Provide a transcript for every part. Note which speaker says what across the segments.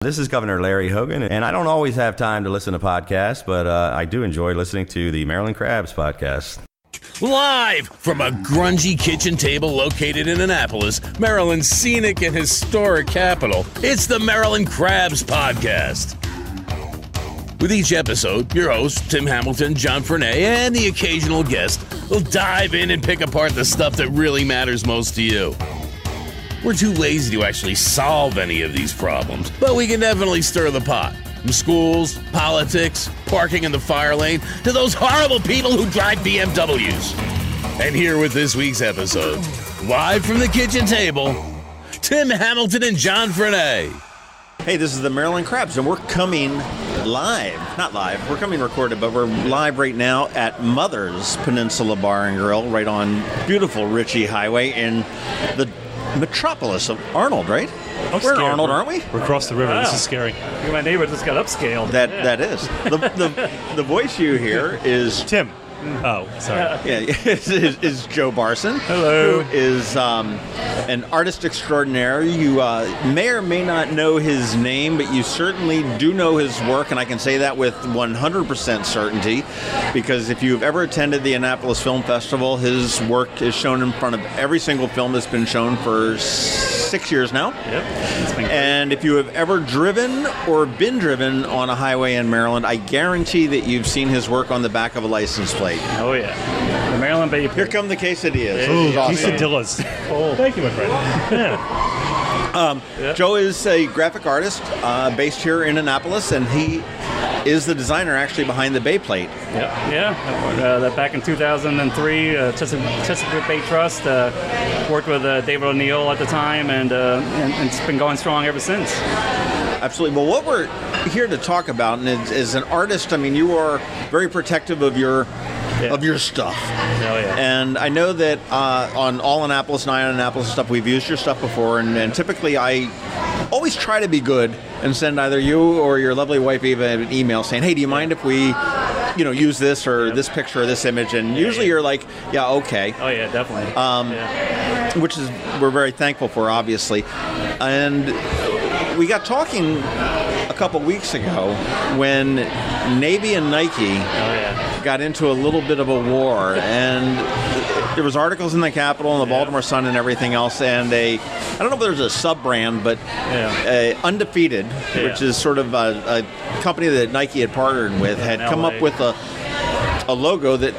Speaker 1: This is Governor Larry Hogan, and I don't always have time to listen to podcasts, but I do enjoy listening to the Maryland Crabs podcast.
Speaker 2: Live from a grungy kitchen table located in Annapolis, Maryland's scenic and historic capital, it's the Maryland Crabs Podcast. With each episode, your hosts, Tim Hamilton, John Fernay, and the occasional guest will dive in and pick apart the stuff that really matters most to you. We're too lazy to actually solve any of these problems, but we can definitely stir the pot. From schools, politics, parking in the fire lane, to those horrible people who drive BMWs. And here with this week's episode, live from the kitchen table, Tim Hamilton and John Fernay.
Speaker 3: Hey, this is the Maryland Crabs, and we're coming live. Not live, we're coming recorded, but we're live right now at Mother's Peninsula Bar and Grill, right on beautiful Ritchie Highway in the metropolis of Arnold, right? We're in Arnold, aren't we?
Speaker 4: We're across the river.
Speaker 5: Wow.
Speaker 4: This is scary.
Speaker 5: My neighbor just got upscaled.
Speaker 3: That is. The voice you hear is...
Speaker 4: Tim. Oh, sorry.
Speaker 3: Yeah, is Joe Barsin.
Speaker 5: Hello.
Speaker 3: Who is an artist extraordinaire. You may or may not know his name, but you certainly do know his work, and I can say that with 100% certainty, because if you've ever attended the Annapolis Film Festival, his work is shown in front of every single film that's been shown for 6 years now.
Speaker 5: Yep. It's been great.
Speaker 3: And if you have ever driven or been driven on a highway in Maryland, I guarantee that you've seen his work on the back of a license plate.
Speaker 5: Oh, yeah. The Maryland Bay.
Speaker 3: Here come the quesadillas.
Speaker 4: Ooh,
Speaker 3: This is awesome.
Speaker 4: quesadillas.
Speaker 5: Oh.
Speaker 4: Thank you, my friend. Yeah.
Speaker 3: Joe is a graphic artist based here in Annapolis, and he is the designer actually behind the Bay Plate.
Speaker 5: Yeah. That back in 2003, Chesapeake Bay Trust worked with David O'Neill at the time, and it's been going strong ever since.
Speaker 3: Absolutely. Well, what we're here to talk about, and as an artist, I mean, you are very protective of your stuff.
Speaker 5: Oh, yeah.
Speaker 3: And I know that on All Annapolis and I on Annapolis stuff, we've used your stuff before, and typically I always try to be good and send either you or your lovely wife Eva an email saying, hey, do you mind if we use this or this picture or this image? And usually you're like, yeah, okay.
Speaker 5: Oh, yeah, definitely.
Speaker 3: Which is we're very thankful for, obviously. And we got talking a couple weeks ago when Navy and Nike got into a little bit of a war, and there was articles in the Capitol and the Baltimore Sun and everything else, and I don't know if there's a sub-brand, but Undefeated, which is sort of a company that Nike had partnered with, had come up with a logo that,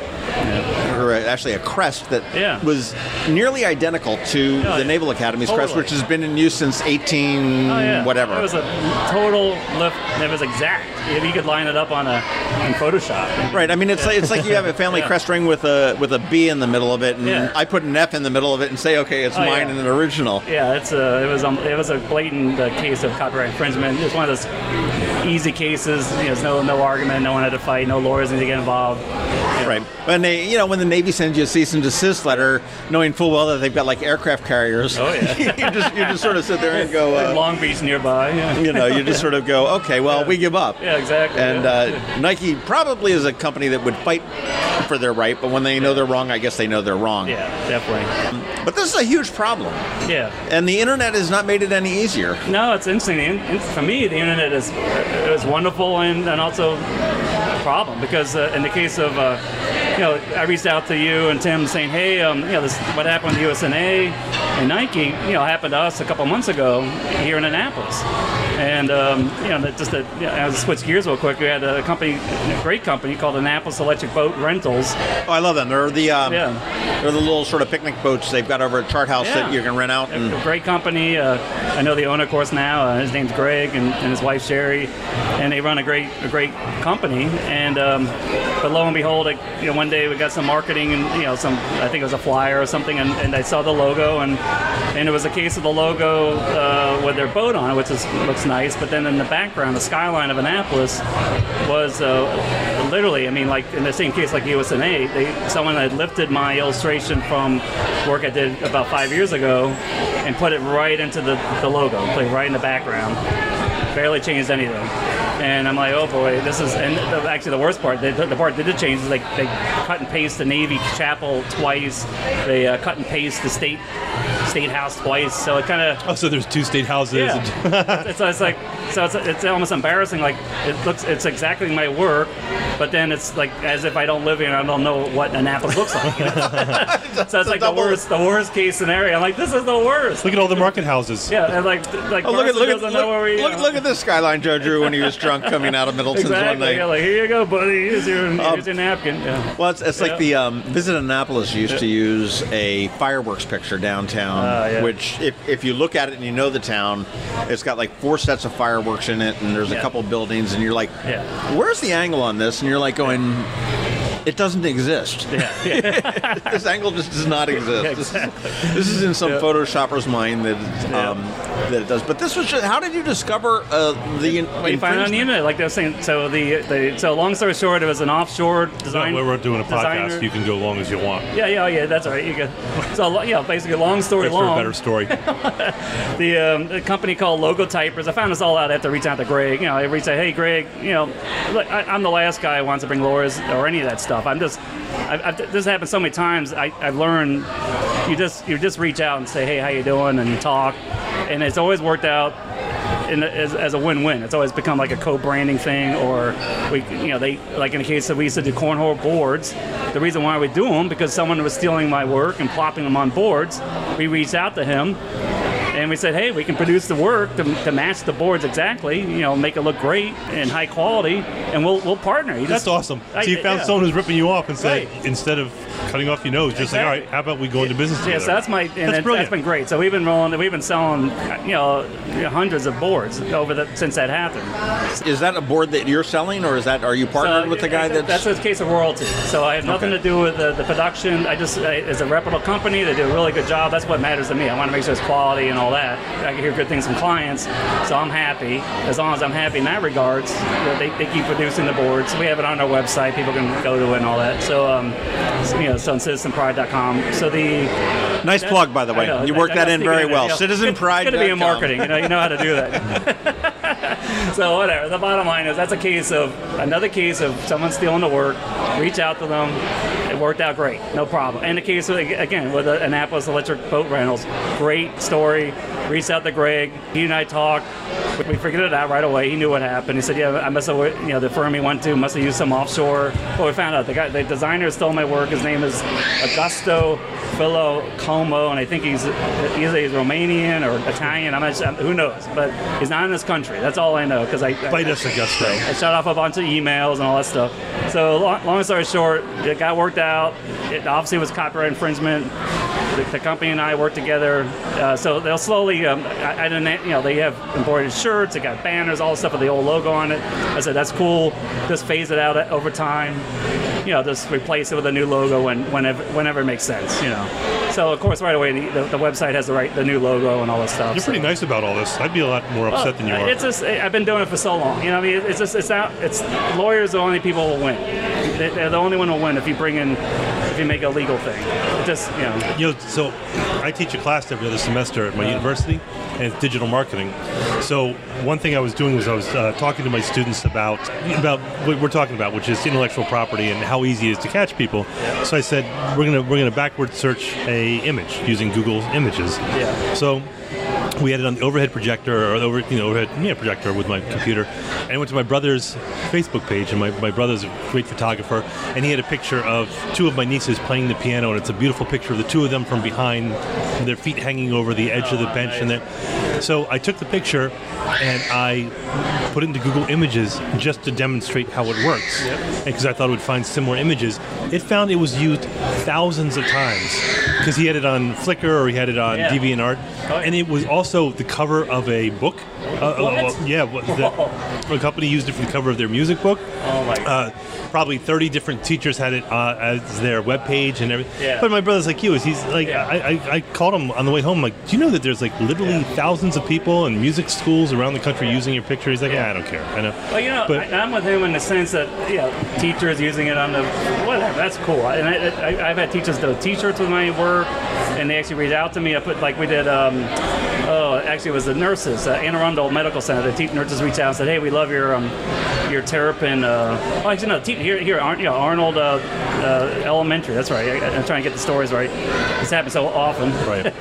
Speaker 3: or actually a crest that was nearly identical to the Naval Academy's crest, which has been in use since whatever.
Speaker 5: It was a total lift. It was exact. You could line it up in Photoshop.
Speaker 3: Right. I mean, it's like you have a family crest ring with a B in the middle of it, and I put an F in the middle of it and say, okay, it's mine and an original.
Speaker 5: Yeah, it was a blatant case of copyright infringement. It's one of those easy cases. There's no argument. No one had to fight. No lawyers need to get involved.
Speaker 3: Right. When when the Navy sends you a cease and desist letter, knowing full well that they've got like aircraft carriers, you just sort of sit there and go.
Speaker 5: Long Beach nearby. Yeah.
Speaker 3: You just sort of go, okay, well, we give up.
Speaker 5: Yeah, exactly.
Speaker 3: And Nike probably is a company that would fight for their right, but when they know they're wrong, I guess they know they're wrong.
Speaker 5: Yeah, definitely.
Speaker 3: But this is a huge problem. Yeah. And the internet has not made it any easier.
Speaker 5: No, it's interesting. For me, the internet is wonderful and also a problem, because in the case of I reached out to you and Tim saying, hey, this what happened to USNA and Nike, happened to us a couple months ago here in Annapolis. And I'll switch gears real quick. We had a great company called Annapolis Electric Boat Rentals.
Speaker 3: Oh, I love them. They're the little sort of picnic boats they've got over at Chart House that you can rent out. And
Speaker 5: a great company. I know the owner, of course, now. His name's Greg, and his wife Sherry, and they run a great company. And but lo and behold, one day we got some marketing and I think it was a flyer or something, and I saw the logo, and it was a case of the logo with their boat on it, which looks nice. But then in the background, the skyline of Annapolis was literally, like in the same case like USNA, someone had lifted my illustration from work I did about 5 years ago and put it right into the logo, put it right in the background. Barely changed anything. And I'm like, oh boy, this is, and actually the worst part, the part they did change is they cut and paste the Navy chapel twice. They cut and paste the state state house twice, so it kind of.
Speaker 4: Oh, so there's 2 state houses.
Speaker 5: Yeah. it's almost embarrassing. Like it's exactly my work, but then it's like as if I don't live here and I don't know what Annapolis looks like. So it's like the worst case scenario. I'm like, this is the worst.
Speaker 4: Look at all the market houses.
Speaker 5: Yeah, and like
Speaker 3: look at this skyline Joe drew when he was drunk coming out of Middleton's one night.
Speaker 5: Yeah, like here you go, buddy. Here's your napkin. Yeah.
Speaker 3: Well, it's like the Visit Annapolis used to use a fireworks picture downtown, which if you look at it and you know the town, it's got like 4 sets of fireworks in it, and there's a couple buildings, and you're like, where's the angle on this? And you're like going, it doesn't exist. This angle just does not exist.
Speaker 5: Yeah, exactly.
Speaker 3: This is in some Photoshopper's mind that it does. But this was just, how did you discover the
Speaker 5: you find it on the internet, like they were saying. So so long story short, it was an offshore design.
Speaker 4: We're doing a podcast.
Speaker 5: Designer.
Speaker 4: You can go long as you want.
Speaker 5: Yeah, that's all right. You can. So basically, long story
Speaker 4: Thanks
Speaker 5: long.
Speaker 4: for a better story.
Speaker 5: The company called Logotypers. I found this all out after reaching out to Greg. I reached out, hey Greg, look, I'm the last guy who wants to bring lures or any of that stuff. This happened so many times. I've learned you just reach out and say, hey, how you doing, and you talk, and it's always worked out as a win-win. It's always become like a co-branding thing, or they like in the case that we used to do cornhole boards. The reason why we do them because someone was stealing my work and plopping them on boards. We reached out to him. And we said, hey, we can produce the work to match the boards exactly, make it look great and high quality, and we'll partner.
Speaker 4: That's awesome. So you found someone who's ripping you off and said, instead of cutting off your nose, just like, all right, how about we go into business together?
Speaker 5: Yeah, so that's brilliant. That's been great. So we've been selling, hundreds of boards since that happened.
Speaker 3: Is that a board that you're selling, or are you partnered with the guy
Speaker 5: that's a case of royalty. So I have nothing to do with the production. It's a reputable company. They do a really good job. That's what matters to me. I want to make sure it's quality and all that. I can hear good things from clients, so I'm happy. As long as I'm happy in that regards, they keep producing the boards. We have it on our website. People can go to it and all that. So, so on citizenpride.com. So
Speaker 3: nice plug, by the way. You worked that in very well. Citizenpride.com.
Speaker 5: It's good to be in marketing. You know how to do that. So whatever. The bottom line is that's another case of someone stealing the work. Reach out to them. It worked out great. No problem. And the case, again, with the Annapolis Electric Boat Rentals, great story. Reached out to Greg. He and I talked. We figured it out right away. He knew what happened. He said, yeah, I must have, the firm he went to must have used some offshore. But we found out the designer stole my work. His name is Augusto Como, and I think he's Romanian or Italian. I'm not sure, who knows? But he's not in this country. That's all I know because
Speaker 4: Bite us, Augusto.
Speaker 5: I shut off a bunch of emails and all that stuff. So long story short, it got worked out. It obviously was copyright infringement. The company and I work together, so they'll slowly. I didn't, they have embroidered shirts. They got banners, all the stuff with the old logo on it. I said that's cool. Just phase it out over time. Just replace it with a new logo whenever it makes sense. So of course, right away the website has the new logo and all that stuff.
Speaker 4: You're pretty nice about all this. I'd be a lot more upset than you are.
Speaker 5: It's just I've been doing it for so long. It's lawyers are the only people who will win. They're the only one who will win if you make a legal thing. It just
Speaker 4: So I teach a class every other semester at my university, and it's digital marketing. So one thing I was doing was I was talking to my students about what we're talking about, which is intellectual property and how easy it is to catch people. Yeah. So I said we're gonna backward search a image using Google Images.
Speaker 5: Yeah.
Speaker 4: So we had it on the overhead projector overhead projector with my computer, and I went to my brother's Facebook page, and my brother's a great photographer, and he had a picture of 2 of my nieces playing the piano, and it's a beautiful picture of the 2 of them from behind, their feet hanging over the edge of the bench.
Speaker 5: Nice.
Speaker 4: And so I took the picture and I put it into Google Images just to demonstrate how it works, because I thought it would find similar images. It found it was used thousands of times because he had it on Flickr or he had it on DeviantArt, and it was also the cover of a book. A company used it for the cover of their music book.
Speaker 5: Oh my God.
Speaker 4: Probably 30 different teachers had it as their webpage and everything.
Speaker 5: Yeah.
Speaker 4: But my brother's like you. He's like, I called him on the way home. Like, do you know that there's like literally thousands of people in music schools around the country using your picture? He's like, I don't care. I know.
Speaker 5: Well, I'm with him in the sense that teachers using it on the whatever. That's cool. And I've had teachers do T-shirts with my work, and they actually reach out to me. I put we did actually, it was the nurses, Anne Arundel Medical Center. The nurses reached out and said, "Hey, we love your Terrapin." Arnold Elementary. That's right. I'm trying to get the stories right. This happens so often.
Speaker 4: Right.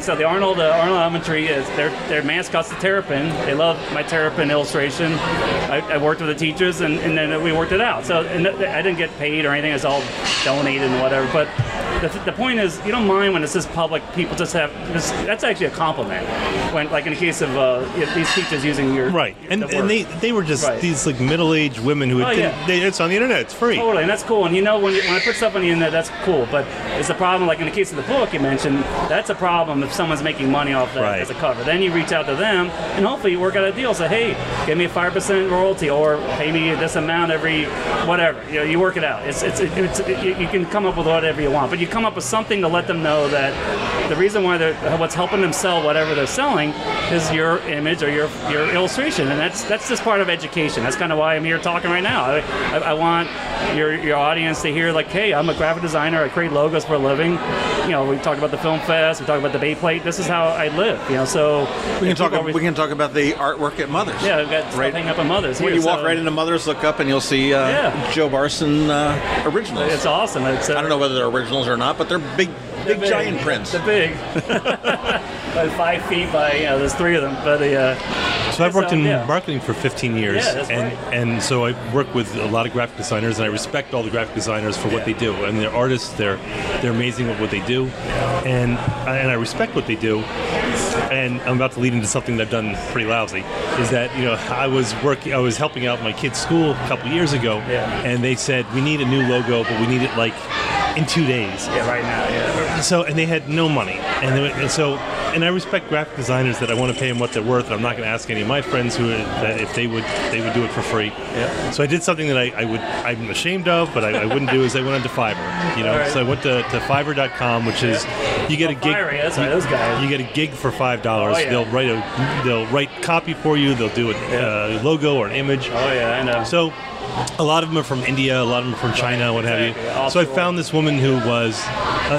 Speaker 5: So the Arnold Elementary is their mascot's the Terrapin. They love my Terrapin illustration. I worked with the teachers, and then we worked it out. So I didn't get paid or anything. It's all donated and whatever. But the point is, you don't mind when it's just public. People just have this. That's actually a compliment. When, like in the case of these teachers using your
Speaker 4: right, and they were just these like middle-aged women who it's on the internet. It's free.
Speaker 5: Totally, and that's cool. And when I put stuff on the internet, that's cool. But it's a problem. Like in the case of the book you mentioned, that's a problem if someone's making money off that as a cover. Then you reach out to them, and hopefully you work out a deal. Say, hey, give me a 5% royalty, or pay me this amount every whatever. You work it out. You can come up with whatever you want, but you come up with something to let them know that the reason why what's helping them sell whatever they're selling is your image or your illustration, and that's just part of education. That's kind of why I'm here talking right now. I want your audience to hear, like, hey, I'm a graphic designer. I create logos for a living. We talk about the film fest. We talk about the Bay Plate. This is how I live. So
Speaker 3: we can talk about the artwork at Mother's.
Speaker 5: Yeah, we've got stuff hanging up at Mother's.
Speaker 3: When you walk right into Mother's, look up and you'll see Joe Barsin originals.
Speaker 5: It's awesome. I
Speaker 3: don't know whether they're originals or not, but they're big giant prints.
Speaker 5: They're big. About 5 feet by, there's 3 of them. But
Speaker 4: so I've worked in marketing for 15 years, and so I work with a lot of graphic designers, and I respect all the graphic designers for what they do. And they're artists. They're amazing at what they do, and I respect what they do. And I'm about to lead into something that I've done pretty lousy. Is that I was helping out my kid's school a couple years ago, and they said we need a new logo, but we need it like in 2 days.
Speaker 5: Yeah, right now. Yeah.
Speaker 4: So, and they had no money, and I respect graphic designers that I want to pay them what they're worth. And I'm not going to ask any of my friends that if they would do it for free. Yeah. So I did something that I'm ashamed of, but I wouldn't do. Is I went onto Fiverr. Right. So I went to Fiverr.com, which is you get a gig.
Speaker 5: That's right, those guys.
Speaker 4: You get a gig for $5. They'll write copy for you. They'll do a logo or an image.
Speaker 5: Oh yeah, I know.
Speaker 4: So a lot of them are from India, a lot of them are from China, what have you. So I found this woman who was,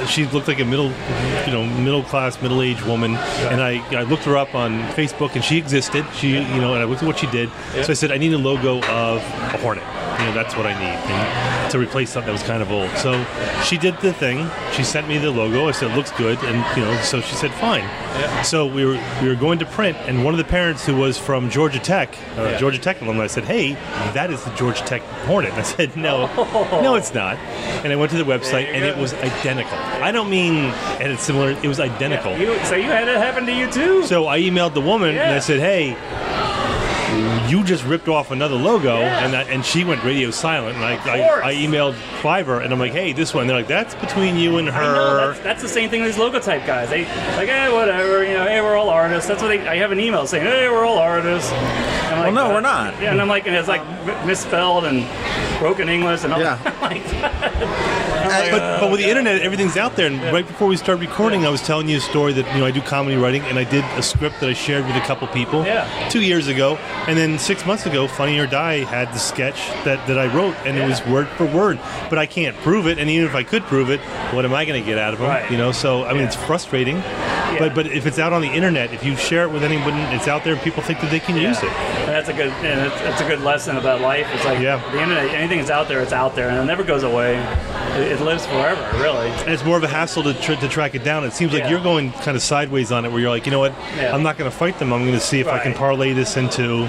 Speaker 4: she looked like a middle-class, middle-aged woman, and I looked her up on Facebook, and she existed. And I looked at what she did. So I said, I need a logo of a Hornet. That's what I need to replace something that was kind of old. So she did the thing. She sent me the logo. I said, it looks good, and so she said, fine. Yeah. So we were going to print, and one of the parents who was from Georgia Tech, Georgia Tech alumni, said, hey, that is the Georgia Tech Hornet. And I said, no, it's not. And I went to the website, and it was identical. I don't mean it is similar. It was identical.
Speaker 5: So you had it happen to you too?
Speaker 4: So I emailed the woman, and I said, hey, you just ripped off another logo, and she went radio silent, and I emailed Fiverr, and I'm like, hey, this one. They're like, that's between you and her.
Speaker 5: I know, that's the same thing with these logotype guys. They like, hey, whatever, hey, we're all artists. That's what I have an email saying, hey, we're all artists. And I'm like,
Speaker 3: well, no, we're not.
Speaker 5: Yeah, and I'm like, and it's like misspelled and broken English and all like
Speaker 4: but with the internet, everything's out there. And right before we started recording, I was telling you a story that I do comedy writing, and I did a script that I shared with a couple people 2 years ago, and then 6 months ago, Funny or Die had the sketch that I wrote, and it was word for word. But I can't prove it, and even if I could prove it, what am I going to get out of them?
Speaker 5: Right.
Speaker 4: So I mean, it's frustrating. Yeah. But if it's out on the internet, if you share it with anybody, it's out there, and people think that they can use it.
Speaker 5: And that's a good lesson about life. It's like the internet, anything that's out there, it's out there, and it never goes away. It lives forever, really. And
Speaker 4: it's more of a hassle to track it down. It seems like you're going kind of sideways on it, where you're like, you know what, I'm not going to fight them. I'm going to see if I can parlay this into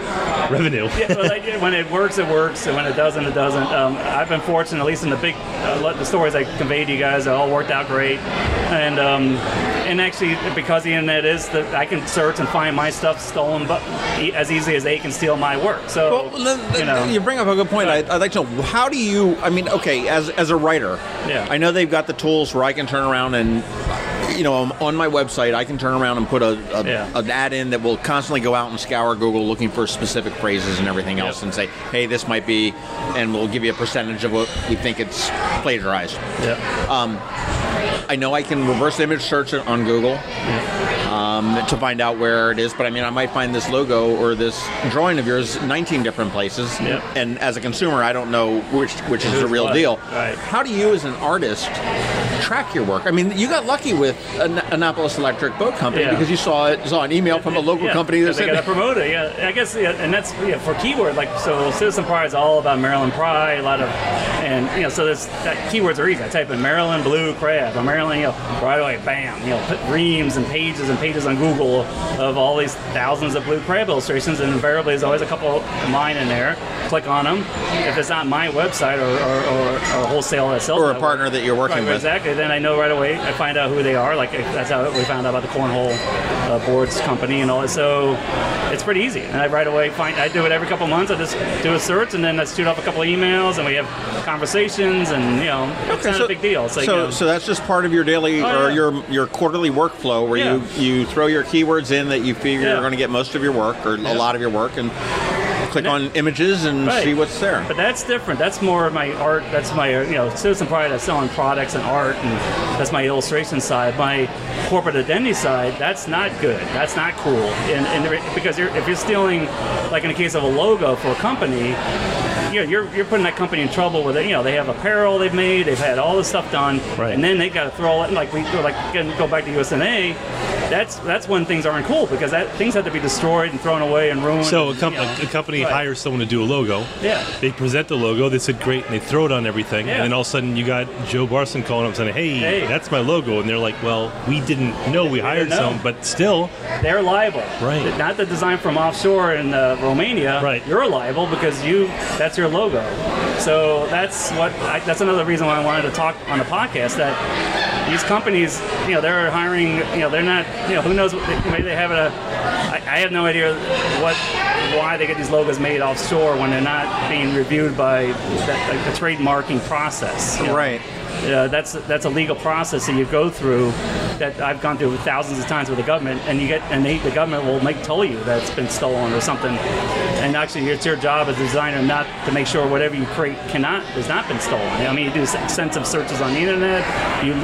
Speaker 4: revenue.
Speaker 5: When it works, it works, and when it doesn't, it doesn't. I've been fortunate, at least in the stories I conveyed to you guys, it all worked out great. And actually, because the internet is that I can search and find my stuff stolen, but as easily as they can steal my work. So,
Speaker 3: you bring up a good point. I'd like to know, how do you? I mean, okay, as a writer, I know they've got the tools where I can turn around and, on my website, I can turn around and put an ad in that will constantly go out and scour Google looking for specific phrases and everything else, and say, hey, this might be, and we'll give you a percentage of what we think it's plagiarized.
Speaker 5: Yeah.
Speaker 3: I know I can reverse image search it on Google. to find out where it is. But I mean, I might find this logo or this drawing of yours 19 different places.
Speaker 5: Yep.
Speaker 3: And as a consumer, I don't know which is the real deal.
Speaker 5: Right.
Speaker 3: How do you, as an artist, track your work? I mean, you got lucky with Annapolis Electric Boat Company because you saw an email from a local company that
Speaker 5: they
Speaker 3: said
Speaker 5: got to promote it. Yeah, I guess, and that's for keyword. Like, so Citizen Pride is all about Maryland pride. A lot of, and so there's keywords are easy. I type in Maryland blue crab or Maryland, right away, bam, put reams and pages on Google of all these thousands of blue crab illustrations, and invariably there's always a couple of mine in there. Click on them. If it's not my website or a wholesale that sells
Speaker 3: or a partner that you're working with,
Speaker 5: exactly, then I know right away. I find out who they are. Like that's how we found out about the cornhole boards company and all that. So it's pretty easy, and I right away I do it every couple of months. I just do a search and then I shoot off a couple of emails and we have conversations, and it's not a big deal. It's like,
Speaker 3: so that's just part of your daily or your quarterly workflow where you throw your keywords in that you figure you're going to get most of your work or a lot of your work, and click on images and see what's there.
Speaker 5: But that's different. That's more of my art. That's my Citizen Pride. I'm selling products and art, and that's my illustration side. My corporate identity side, that's not good. That's not cool. And because if you're stealing, like in the case of a logo for a company, you're putting that company in trouble with it. They have apparel they've made, they've had all this stuff done, and then they got to throw all it. Like go back to USNA. That's when things aren't cool, because things have to be destroyed and thrown away and ruined.
Speaker 4: So a company hires someone to do a logo. Yeah. They present the logo. They said great, and they throw it on everything. Yeah. And then all of a sudden you got Joe Barsin calling up saying, "Hey, that's my logo," and they're like, "Well, we didn't know. We hired some, but still,
Speaker 5: they're liable.
Speaker 4: Right.
Speaker 5: Not the design from offshore in Romania. Right. You're liable because that's your logo. So that's another reason why I wanted to talk on the podcast, that these companies, they're hiring, they're not, who knows, maybe they have I have no idea why they get these logos made offshore when they're not being reviewed by the trademarking process.
Speaker 3: Right.
Speaker 5: That's a legal process that you go through, that I've gone through thousands of times with the government, and the government will tell you that it's been stolen or something. And actually, it's your job as a designer not to make sure whatever you create has not been stolen. I mean, you do extensive searches on the internet.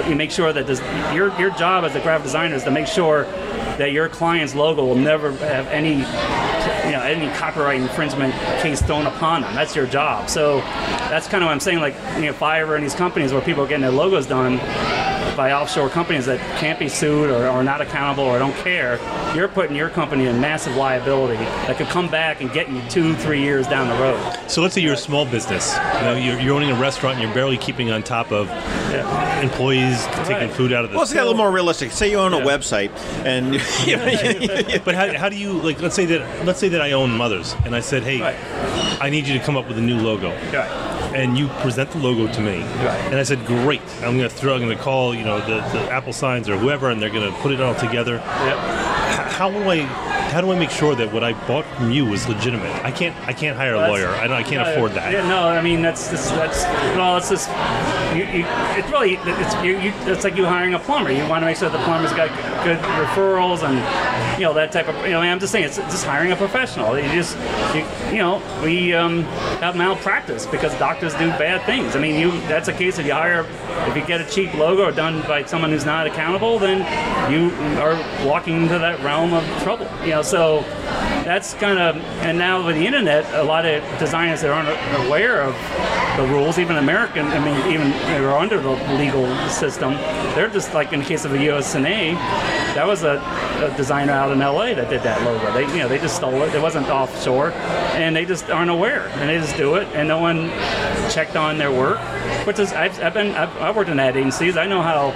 Speaker 5: You make sure that your job as a graphic designer is to make sure that your client's logo will never have any copyright infringement case thrown upon them. That's your job. So that's kind of what I'm saying. Like Fiverr and these companies where people are getting their logos done by offshore companies that can't be sued or are not accountable or don't care, you're putting your company in massive liability that could come back and get you 2-3 years down the road.
Speaker 4: So let's say you're a small business. You're owning a restaurant and you're barely keeping on top of employees taking food out of the.
Speaker 3: Well, let's get a little more realistic. Say you own a website, and
Speaker 4: but how do you, like? Let's say that I own Mother's, and I said, hey, I need you to come up with a new logo. Right. And you present the logo to me, and I said, "Great! I'm going to call the Apple Signs or whoever, and they're going to put it all together." Yep. How do I make sure that what I bought from you was legitimate? I can't hire a lawyer. I can't afford that.
Speaker 5: Yeah, no, I mean it's like you hiring a plumber. You want to make sure the plumber's got good referrals and that type of. I'm just saying it's just hiring a professional. We have malpractice because doctors do bad things. I mean, that's a case if you get a cheap logo done by someone who's not accountable, then you are walking into that realm of trouble. So that's kind of, and now with the internet, a lot of designers that aren't aware of the rules, even American, even they were under the legal system, they're just like in the case of the USNA, that was a designer out in LA that did that logo. They just stole it. It wasn't offshore, and they just aren't aware, and they just do it, and no one checked on their work. Which is, I've worked in ad agencies. I know how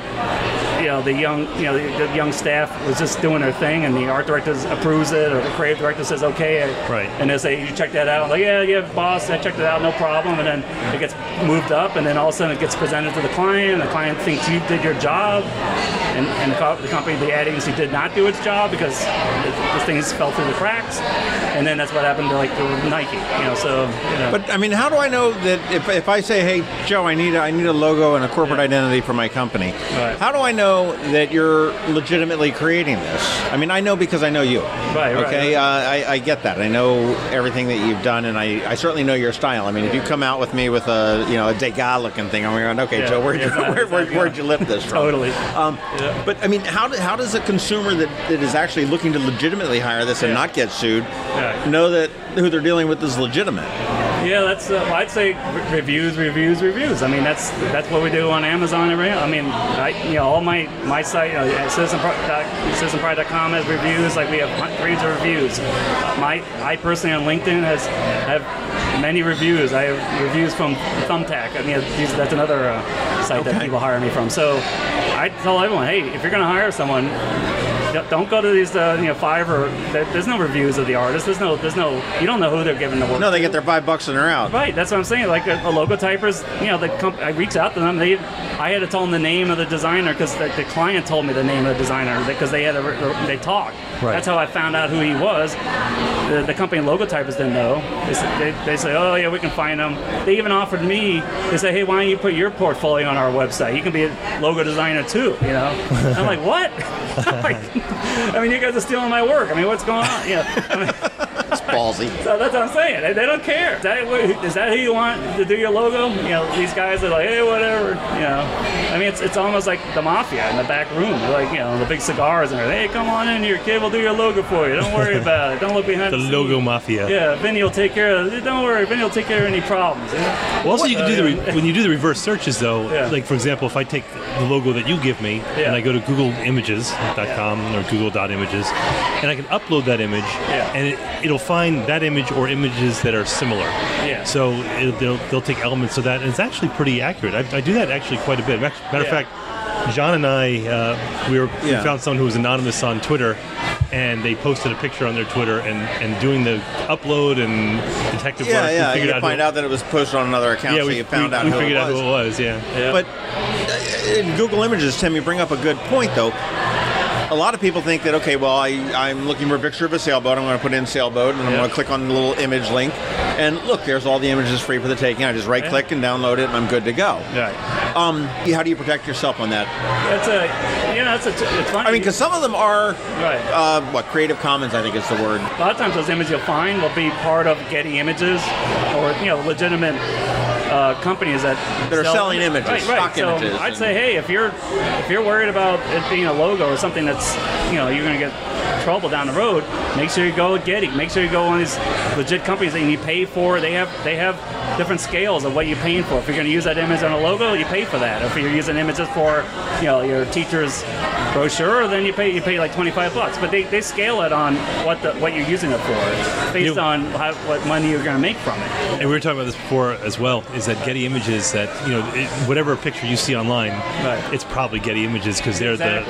Speaker 5: the young staff was just doing their thing, and the art director approves it, or the creative director says okay, and they say, you check that out. I'm like, yeah, boss, I checked it out, no problem. And then it gets moved up, and then all of a sudden it gets presented to the client, and the client thinks you did your job, and the company, the ad agency, did not do its job because the things fell through the cracks, and then that's what happened to Nike.
Speaker 3: But I mean, how do I know that if I say, hey Joe, I need a logo and a corporate identity for my company, how do I know that you're legitimately creating this? I mean, I know because I know you. Okay, I get that. I know everything that you've done, and I certainly know your style. I mean, if you come out with me with a Degas looking thing, I'm going, okay, Joe, where'd you lift this from?
Speaker 5: Totally. Yeah.
Speaker 3: But, I mean, how does a consumer that is actually looking to legitimately hire this and not get sued know that who they're dealing with is legitimate?
Speaker 5: Yeah, that's. Well, I'd say reviews. I mean, that's what we do on Amazon and everything. I mean, all my site, citizenpride.com has reviews. Like we have hundreds of reviews. I personally on LinkedIn have many reviews. I have reviews from Thumbtack. I mean, that's another site that people hire me from. So I tell everyone, hey, if you're going to hire someone, don't go to these, Fiverr. There's no reviews of the artist. There's no. You don't know who they're giving the work.
Speaker 3: No, they get their $5 and they're out.
Speaker 5: Right. That's what I'm saying. Like a logo typers, I reached out to them. I had to tell them the name of the designer because the client told me the name of the designer because they talked.
Speaker 4: Right.
Speaker 5: That's how I found out who he was. The company logo typers didn't know. They say, oh yeah, we can find him. They even offered me. They say, hey, why don't you put your portfolio on our website? You can be a logo designer too. I'm like, what? I mean, you guys are stealing my work. I mean, what's going on?
Speaker 3: It's ballsy.
Speaker 5: So that's what I'm saying. They don't care. Is that who you want to do your logo? These guys are like, hey, whatever. I mean, it's almost like the mafia in the back room. They're like, the big cigars and hey, come on in here, kid. We'll do your logo for you. Don't worry about it. Don't look behind the
Speaker 4: logo mafia.
Speaker 5: Yeah, Vinny will take care of it. Don't worry, Vinny will take care of any problems.
Speaker 4: Well, also, you can do when you do the reverse searches, though. Like for example, if I take the logo that you give me and I go to GoogleImages.com or Google.images, and I can upload that image, and it'll find that image or images that are similar. Yeah. So they'll take elements of that, and it's actually pretty accurate. I do that actually quite a bit. Matter of fact, John and I, we found someone who was anonymous on Twitter, and they posted a picture on their Twitter, and doing the upload and detective work, we figured out
Speaker 3: find out that it was posted on another account, so you found out who it was.
Speaker 4: We figured out who it was,
Speaker 3: But in Google Images, Tim, you bring up a good point, though. A lot of people think that, okay, well, I'm looking for a picture of a sailboat. I'm going to put in sailboat, and I'm going to click on the little image link. And look, there's all the images free for the taking. I just right-click and download it, and I'm good to go.
Speaker 5: Right.
Speaker 3: How do you protect yourself on that?
Speaker 5: It's funny.
Speaker 3: I mean, because some of them are, Creative Commons, I think is the word.
Speaker 5: A lot of times those images you'll find will be part of Getty Images or, legitimate companies that
Speaker 3: are selling images, stock images.
Speaker 5: I'd say, hey, if you're worried about it being a logo or something that's you're going to get trouble down the road, make sure you go with Getty. Make sure you go on these legit companies that you pay for. They have different scales of what you're paying for. If you're going to use that image on a logo, you pay for that. If you're using images for your teacher's brochure, then you pay like $25. But they scale it on what you're using it for, based on what money you're going to make from it.
Speaker 4: And we were talking about this before as well. Is that Getty Images? That whatever picture you see online, it's probably Getty Images because they're the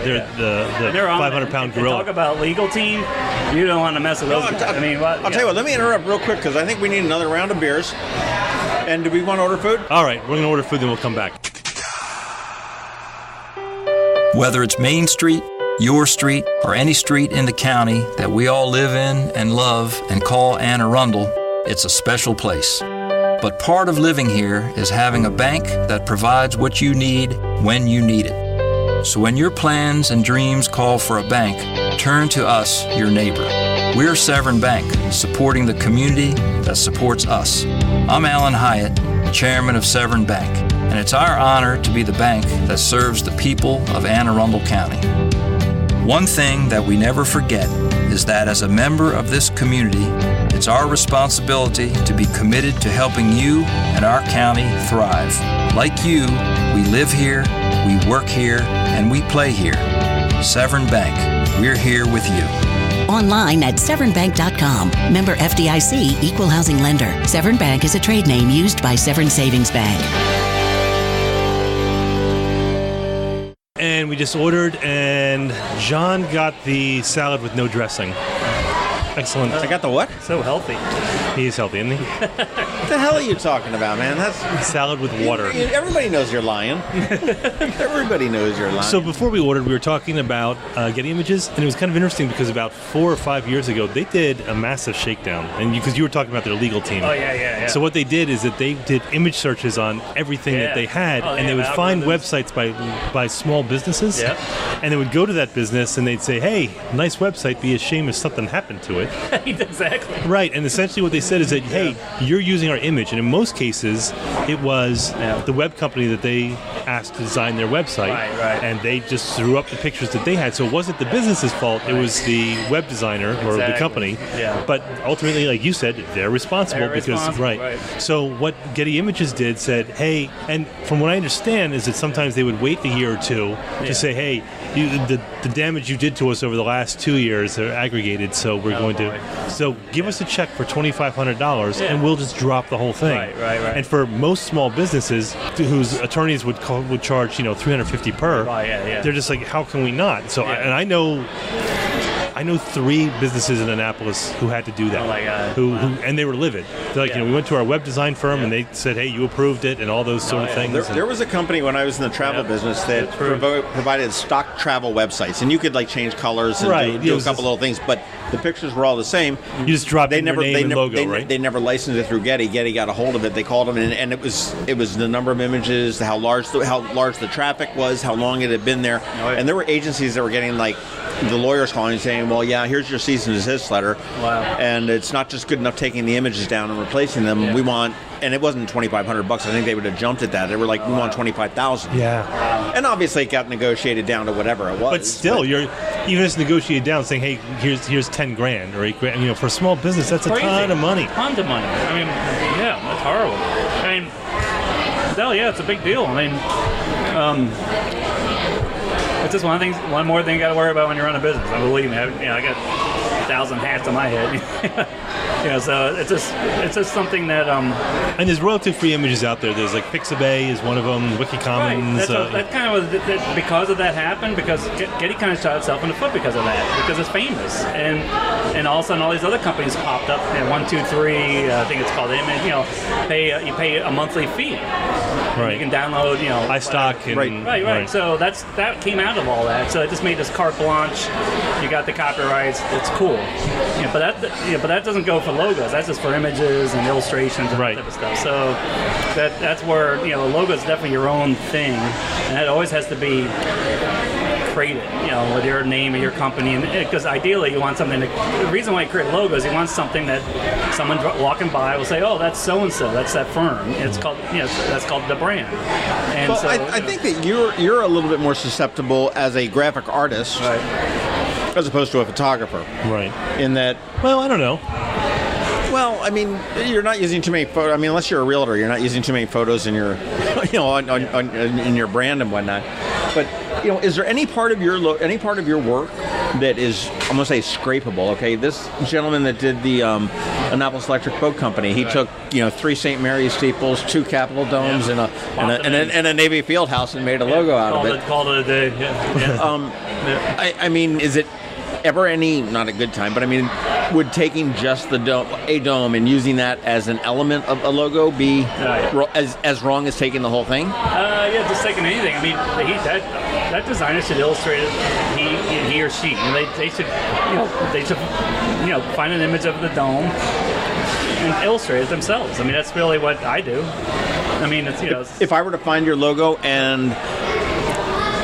Speaker 4: 500-pound gorilla.
Speaker 5: Talk about legal team. You don't want to mess with those guys.
Speaker 3: I'll tell you what. Let me interrupt real quick because I think we need another round of beers. And do we want to order food?
Speaker 4: All right, we're going to order food, then we'll come back.
Speaker 6: Whether it's Main Street, your street, or any street in the county that we all live in and love and call Anne Arundel, it's a special place. But part of living here is having a bank that provides what you need when you need it. So when your plans and dreams call for a bank, turn to us, your neighbor. We're Severn Bank, supporting the community that supports us. I'm Alan Hyatt, chairman of Severn Bank, and it's our honor to be the bank that serves the people of Anne Arundel County. One thing that we never forget is that as a member of this community, it's our responsibility to be committed to helping you and our county thrive. Like you, we live here, we work here, and we play here. Severn Bank, we're here with you.
Speaker 7: Online at severnbank.com. Member FDIC, Equal Housing Lender. Severn Bank is a trade name used by Severn Savings Bank.
Speaker 4: And we just ordered, and John got the salad with no dressing. Excellent.
Speaker 3: I got the what?
Speaker 5: So healthy.
Speaker 4: He is healthy, isn't he?
Speaker 3: What the hell are you talking about, man? That's
Speaker 4: salad with water.
Speaker 3: Everybody knows you're lying. Everybody knows you're lying.
Speaker 4: So before we ordered, we were talking about Getty Images, and it was kind of interesting because about 4 or 5 years ago, they did a massive shakedown, and because you were talking about their legal team.
Speaker 5: Oh yeah.
Speaker 4: So what they did is that they did image searches on everything that they had, and they would find websites by small businesses, and they would go to that business and they'd say, "Hey, nice website. Be a shame if something happened to it."
Speaker 5: Exactly.
Speaker 4: Right, and essentially what they said is that, hey, you're using our image. And in most cases, it was the web company that they asked to design their website.
Speaker 5: Right.
Speaker 4: And they just threw up the pictures that they had. So it wasn't the business's fault. It was the web designer or the company.
Speaker 5: Yeah.
Speaker 4: But ultimately, like you said, they're responsible
Speaker 5: Right.
Speaker 4: So what Getty Images did said, hey, and from what I understand is that sometimes they would wait a year or two to say, hey, the damage you did to us over the last 2 years are aggregated, so we're going to. So give us a check for $2,500, and we'll just drop the whole thing.
Speaker 5: Right.
Speaker 4: And for most small businesses whose attorneys would charge $350 per, they're just like, how can we not? So I know 3 businesses in Annapolis who had to do that.
Speaker 5: Oh my God.
Speaker 4: Who and they were livid. They're like, we went to our web design firm and they said, hey, you approved it and all those sort of things.
Speaker 3: There was a company when I was in the travel business that provided stock travel websites, and you could like change colors and do a couple little things, but the pictures were all the same.
Speaker 4: You just dropped your name and logo, right?
Speaker 3: They never licensed it through Getty. Getty got a hold of it. They called them, and it was the number of images, how large the traffic was, how long it had been there, and there were agencies that were getting like the lawyers calling and saying, well, here's your cease and desist letter.
Speaker 5: Wow.
Speaker 3: And it's not just good enough taking the images down and replacing them.
Speaker 5: Yeah.
Speaker 3: We want, and it wasn't $2,500. I think they would have jumped at that. They were like, we want $25,000.
Speaker 4: Yeah.
Speaker 3: And obviously it got negotiated down to whatever it was.
Speaker 4: But still, you're even if it's negotiated down, saying, hey, here's $10,000 or $8,000. For a small business, that's
Speaker 5: Crazy.
Speaker 4: a ton of money.
Speaker 5: Tons of money. I mean, that's horrible. I mean, it's a big deal. I mean, it's just one more thing you got to worry about when you run a business. I believe me, I got 1,000 hats on my head. So it's just something that.
Speaker 4: And there's royalty-free images out there. There's like Pixabay is one of them. Wiki Commons.
Speaker 5: Right. That kind of was because of that happened, because Getty kind of shot itself in the foot because of that, because it's famous, and all of a sudden all these other companies popped up. 1, 2, 3. I think it's called Image. You pay a monthly fee.
Speaker 4: Right.
Speaker 5: You can download,
Speaker 4: iStock. And,
Speaker 5: right. So that came out of all that. So it just made this carte blanche. You got the copyrights. It's cool. But that doesn't go for logos. That's just for images and illustrations and that type of stuff. So that's where the logo is definitely your own thing, and it always has to be created, with your name or your company, and because ideally you want something. The reason why you create logos, you want something that someone walking by will say, "Oh, that's so and so. That's that firm." It's called, that's called the brand. And
Speaker 3: well, I think that you're a little bit more susceptible as a graphic artist,
Speaker 5: right,
Speaker 3: as opposed to a photographer,
Speaker 4: right?
Speaker 3: In that,
Speaker 4: well, I don't know.
Speaker 3: Well, I mean, you're not using too many photos. I mean, unless you're a realtor, you're not using too many photos in your, in your brand and whatnot. But is there any part of your work that is, I'm gonna say, scrapable? Okay, this gentleman that did the Annapolis Electric Boat Company, he took 3 St. Mary's steeples, 2 Capitol domes, and a Navy field house, and made a logo out of it.
Speaker 5: Called it a day. Yeah.
Speaker 3: I mean, is it ever any, not a good time, but I mean, would taking just a dome and using that as an element of a logo be as wrong as taking the whole thing?
Speaker 5: Just taking anything. I mean, that designer should illustrate it. He or she. They should find an image of the dome and illustrate it themselves. I mean, that's really what I do. I mean, it's
Speaker 3: if I were to find your logo and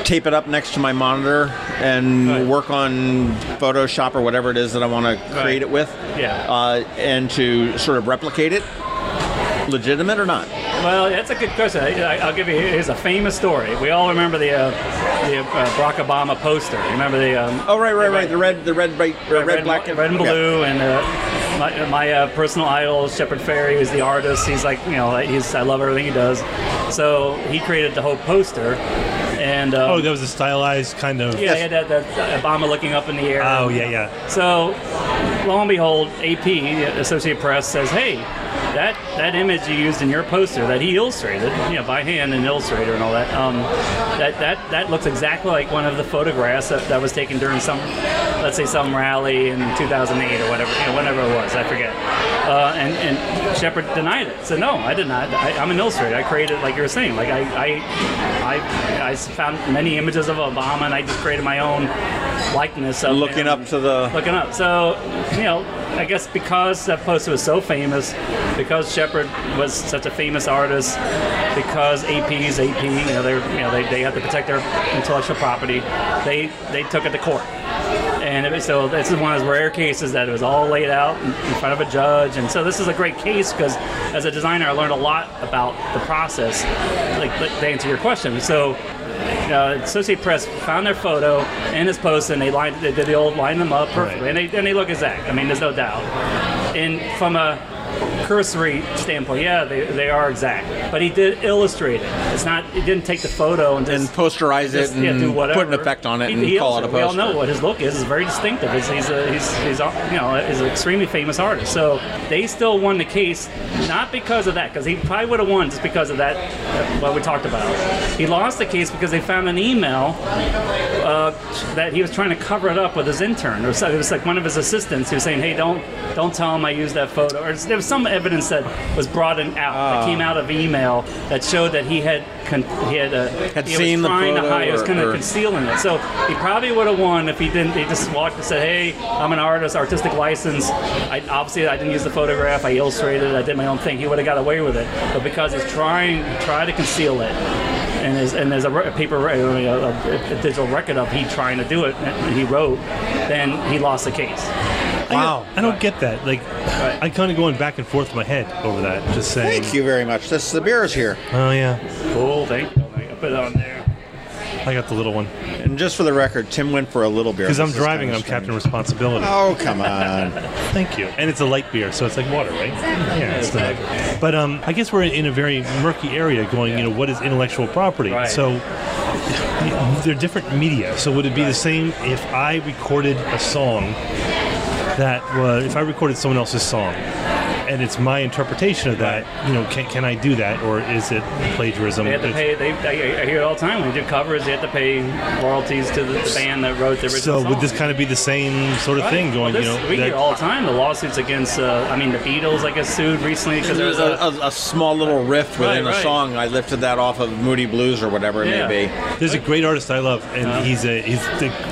Speaker 3: tape it up next to my monitor and work on Photoshop or whatever it is that I want to create it with, and to sort of replicate it, legitimate or not?
Speaker 5: Well, that's a good question. I'll give you, here's a famous story. We all remember the Barack Obama poster. You remember the...
Speaker 3: right. The red, black,
Speaker 5: and blue, and my personal idol, Shepard Fairey, who's the artist. He's like, I love everything he does. So he created the whole poster. And
Speaker 4: that was a stylized kind of...
Speaker 5: Yeah, he had that Obama looking up in the air.
Speaker 4: Oh, yeah.
Speaker 5: So, lo and behold, AP, the Associated Press, says, hey, that image you used in your poster that he illustrated, by hand in Illustrator and all that, that looks exactly like one of the photographs that was taken during some rally in 2008 or whenever it was, I forget. And Shepard denied it. Said, no, I did not. I'm an illustrator. I created, like you were saying, like I found many images of Obama, and I just created my own likeness of
Speaker 3: looking up.
Speaker 5: So, I guess because that poster was so famous, because Shepard was such a famous artist, because AP is AP, they have to protect their intellectual property. They took it to court. And so this is one of those rare cases that it was all laid out in front of a judge. And so this is a great case because as a designer, I learned a lot about the process, like to answer your question. So Associated Press found their photo in his post, and they did the old line them up perfectly,
Speaker 4: right.
Speaker 5: and they look exact. I mean, there's no doubt. And from a cursory standpoint, yeah, they are exact. But he did illustrate it. It's not. He didn't take the photo and
Speaker 3: posterize it and
Speaker 5: do whatever.
Speaker 3: Put an effect on it and call it a poster.
Speaker 5: We all know what his look is. It's very distinctive. He's an extremely famous artist. So they still won the case, not because of that, because he probably would have won just because of that. What we talked about. He lost the case because they found an email that he was trying to cover it up with his intern. It was like one of his assistants who was saying, "Hey, don't tell him I used that photo." Or there was some evidence that was brought out that came out of email that showed that he
Speaker 3: seen the photo.
Speaker 5: He was kind of concealing it. So he probably would have won if he didn't. He just walked and said, "Hey, I'm an artist, artistic license. I didn't use the photograph. I illustrated it. I did my own thing." He would have got away with it. But because he's trying to conceal it, and there's a digital record of he trying to do it, and he wrote, then he lost the case.
Speaker 4: Wow, I don't get that. Like, right. I'm kind of going back and forth in my head over that. Just saying.
Speaker 3: Thank you very much. The beer is here.
Speaker 4: Oh yeah.
Speaker 5: Cool. Thank you. I'll put it on there.
Speaker 4: I got the little one.
Speaker 3: And just for the record, Tim went for a little beer.
Speaker 4: Because I'm driving, I'm Captain Responsibility.
Speaker 3: Oh, come on.
Speaker 4: Thank you. And it's a light beer, so it's like water, right? Yeah, it's not. But I guess we're in a very murky area going, what is intellectual property?
Speaker 5: Right.
Speaker 4: So they're different media. So would it be the same if I recorded a song if I recorded someone else's song, and it's my interpretation of that, can I do that, or is it plagiarism?
Speaker 5: They have to pay. I hear it all the time when they do covers. They have to pay royalties to the band that wrote the original song.
Speaker 4: Would this kind of be the same sort of thing going?
Speaker 5: We hear all the time the lawsuits against. the Beatles, I guess, sued recently because there was
Speaker 3: a small little riff within a song. I lifted that off of Moody Blues or whatever it may be.
Speaker 4: There's a great artist I love, and he's an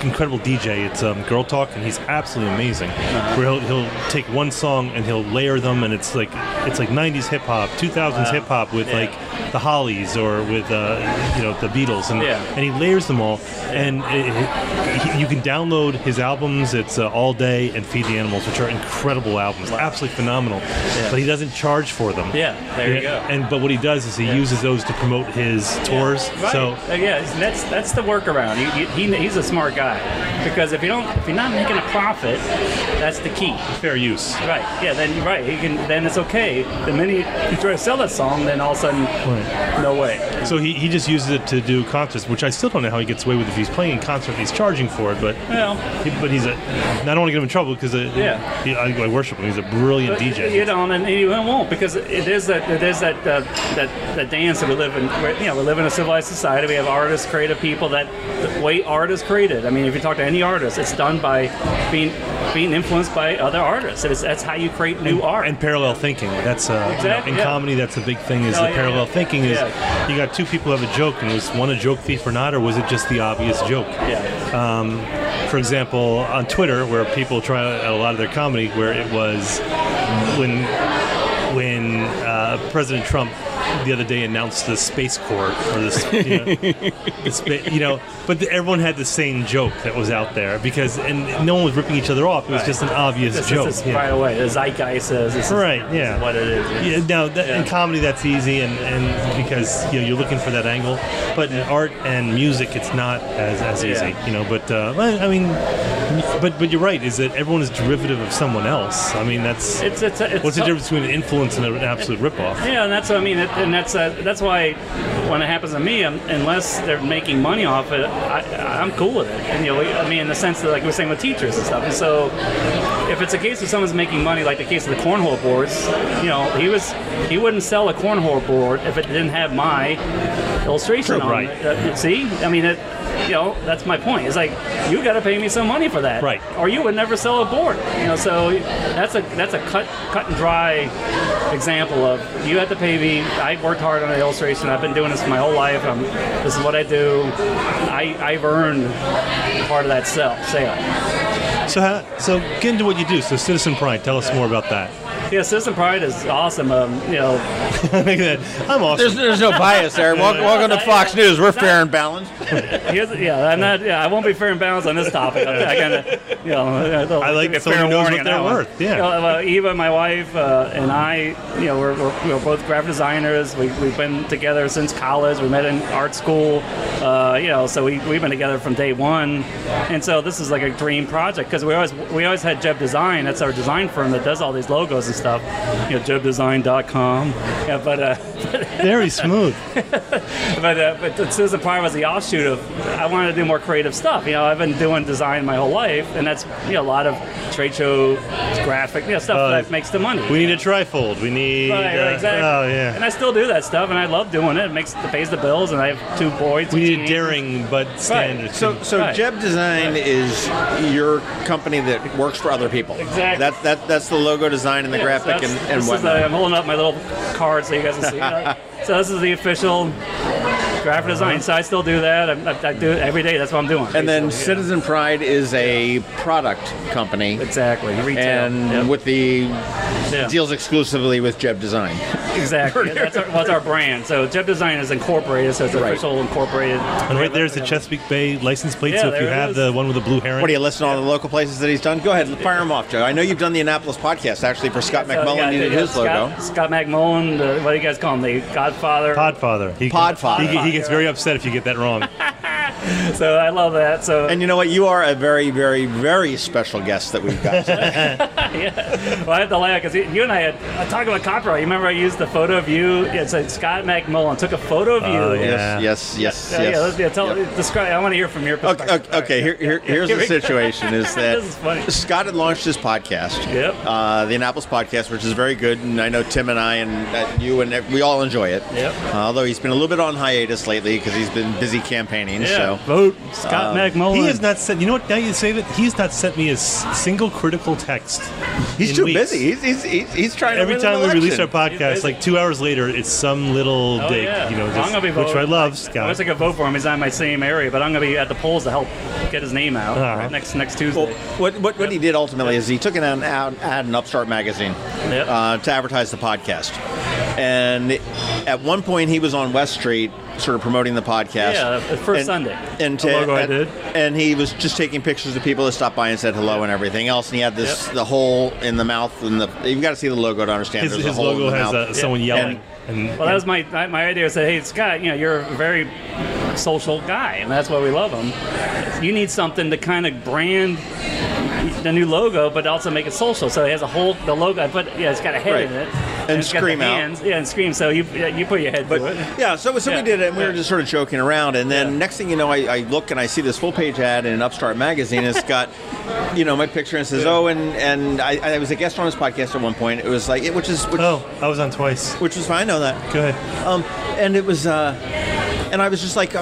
Speaker 4: incredible DJ. It's Girl Talk, and he's absolutely amazing. Where he'll take one song and he'll layer them. And it's like 90s hip hop, 2000s hip hop with like the Hollies or with the Beatles, and he layers them all. And you can download his albums. It's All Day and Feed the Animals, which are incredible albums, absolutely phenomenal. But he doesn't charge for them.
Speaker 5: Yeah, there you go.
Speaker 4: But what he does is he uses those to promote his tours.
Speaker 5: Right.
Speaker 4: So
Speaker 5: that's the workaround. He's a smart guy, because if you're not making a profit, that's the key.
Speaker 4: Fair use.
Speaker 5: Right. Yeah. Then you're right. Then it's okay. The minute you try to sell that song, then all of a sudden, no way.
Speaker 4: So he just uses it to do concerts, which I still don't know how he gets away with if he's playing a concert and he's charging for it. But he's I don't want to get him in trouble because I worship him. He's a brilliant DJ.
Speaker 5: And he won't, because it is that dance that we live in. We live in a civilized society. We have artists, creative people. That the way art is created. I mean, if you talk to any artist, it's done by being influenced by other artists. That's how you create new art.
Speaker 4: And parallel thinking. That's in comedy. That's a big thing. Is the parallel thinking is you got two people who have a joke, and was one a joke thief or not, or was it just the obvious joke?
Speaker 5: Yeah.
Speaker 4: For example, on Twitter, where people try a lot of their comedy, where it was when President Trump the other day announced the Space Corps, or but everyone had the same joke that was out there and no one was ripping each other off. It was just an obvious joke.
Speaker 5: Right away, the zeitgeist says this is what it is.
Speaker 4: Now, in comedy, that's easy, and because you're looking for that angle. But in art and music, it's not as easy. But you're right. Is that everyone is derivative of someone else? I mean, what's the difference between an influence and an absolute ripoff?
Speaker 5: Yeah, and that's what I mean. And that's why when it happens to me, unless they're making money off it, I'm cool with it. And in the sense that, like we were saying with teachers and stuff. And so, if it's a case of someone's making money, like the case of the cornhole boards, he wouldn't sell a cornhole board if it didn't have my illustration on it. See, I mean it. That's my point. It's like, you got to pay me some money for that,
Speaker 4: right?
Speaker 5: Or you would never sell a board. So that's a cut and dry example of, you have to pay me. I worked hard on an illustration. I've been doing this for my whole life. This is what I do. I've earned part of that sale.
Speaker 4: So get into what you do. So Citizen Pride, tell us more about that.
Speaker 5: Yeah, Citizen Pride is awesome. You know,
Speaker 4: I'm awesome.
Speaker 3: There's no bias there. Welcome to Fox News. We're fair and balanced.
Speaker 5: I'm not. Yeah, I won't be fair and balanced on this topic. I kind of, you know,
Speaker 4: I like someone who knows what they're worth. Yeah.
Speaker 5: You know, Eva, my wife, and I, you know, we're both graphic designers. We've been together since college. We met in art school. You know, so we've been together from day one, and so this is like a dream project because we always had JEB Design. That's our design firm that does all these logos and stuff. You know, JEBdesign.com. Yeah, but
Speaker 4: very smooth.
Speaker 5: but Citizen Pride was the offshoot of I wanted to do more creative stuff. You know, I've been doing design my whole life, and that's, you know, a lot of trade show graphic, you know, stuff that makes the money.
Speaker 4: We need a trifold. We need
Speaker 5: exactly.
Speaker 4: Oh yeah.
Speaker 5: And I still do that stuff, and I love doing it. It pays the bills, and I have 2 boys.
Speaker 4: We need daring but standard.
Speaker 3: Right. So JEB Design is your company that works for other people.
Speaker 5: Exactly.
Speaker 3: That's the logo design and the graphic and whatnot.
Speaker 5: I'm holding up my little card so you guys can see. You know? So this is the official graphic design. So I still do that. I do it every day. That's what I'm doing.
Speaker 3: And then Citizen Pride is a product company.
Speaker 5: Exactly. Retail.
Speaker 3: And with the deals exclusively with JEB Design.
Speaker 5: Exactly. That's our brand. So JEB Design is incorporated, so it's official incorporated.
Speaker 4: And right there's the Chesapeake Bay license plate. So if you have the one with the blue heron.
Speaker 3: What are you listing all the local places that he's done? Go ahead, fire him off, Joe. I know you've done the Annapolis podcast actually for Scott McMullen. Needed his logo.
Speaker 5: Scott McMullen. What do you guys call him? The Godfather.
Speaker 4: Podfather. He gets very upset if you get that wrong.
Speaker 5: So I love that. So
Speaker 3: and you know what? You are a very, very, very special guest that we've got today.
Speaker 5: Yeah. Well, I have to laugh because you and I had talked about copyright. You remember I used the photo of you? It's like Scott McMullen took a photo of you.
Speaker 3: Yes.
Speaker 5: Describe. I want to hear from your perspective.
Speaker 3: Okay. Here's the situation: is that
Speaker 5: this is funny.
Speaker 3: Scott had launched his podcast, the Annapolis Podcast, which is very good, and I know Tim and I and you and we all enjoy it.
Speaker 5: Yep.
Speaker 3: Although he's been a little bit on hiatus lately because he's been busy campaigning.
Speaker 5: Yeah.
Speaker 3: So
Speaker 5: vote Scott McMullen.
Speaker 4: He has not sent. You know what? Now you say that he's not sent me a single critical text.
Speaker 3: He's too busy. He's trying to
Speaker 4: every
Speaker 3: win
Speaker 4: time
Speaker 3: an
Speaker 4: we release our
Speaker 3: election.
Speaker 4: podcast, like 2 hours later, it's some little dig.
Speaker 5: Yeah.
Speaker 4: You know,
Speaker 5: I'm gonna be voting.
Speaker 4: which I love. Scott.
Speaker 5: I wish I could vote for him. He's not in my same area, but I'm going to be at the polls to help get his name out next Tuesday.
Speaker 3: Well, what he did ultimately is he took an ad in Upstart magazine to advertise the podcast. And at one point he was on West Street sort of promoting the podcast.
Speaker 5: Yeah, the first Sunday.
Speaker 3: And
Speaker 5: the logo I did.
Speaker 3: And he was just taking pictures of people that stopped by and said hello and everything else. And he had this the hole in the mouth. And you've got to see the logo to understand.
Speaker 4: His
Speaker 3: a hole
Speaker 4: logo
Speaker 3: in the
Speaker 4: has
Speaker 3: mouth.
Speaker 4: someone yelling.
Speaker 5: Well, that was my idea. Was say, hey, Scott, you know, you're a very social guy, and that's why we love him. You need something to kind of brand the new logo, but also make it social. So it has the logo, but it's got a head in it.
Speaker 3: And
Speaker 5: it's
Speaker 3: scream
Speaker 5: got the
Speaker 3: out.
Speaker 5: hands. Yeah, and scream. So you put your head to it.
Speaker 3: Yeah, so we did it, and we were just sort of joking around. And then next thing you know, I look and I see this full-page ad in Upstart magazine. It's got, you know, my picture and it says, and I was a guest on his podcast at one point. It was like,
Speaker 4: I was on twice.
Speaker 3: Which was fine, I know that.
Speaker 4: Go ahead.
Speaker 3: And it was, and I was like,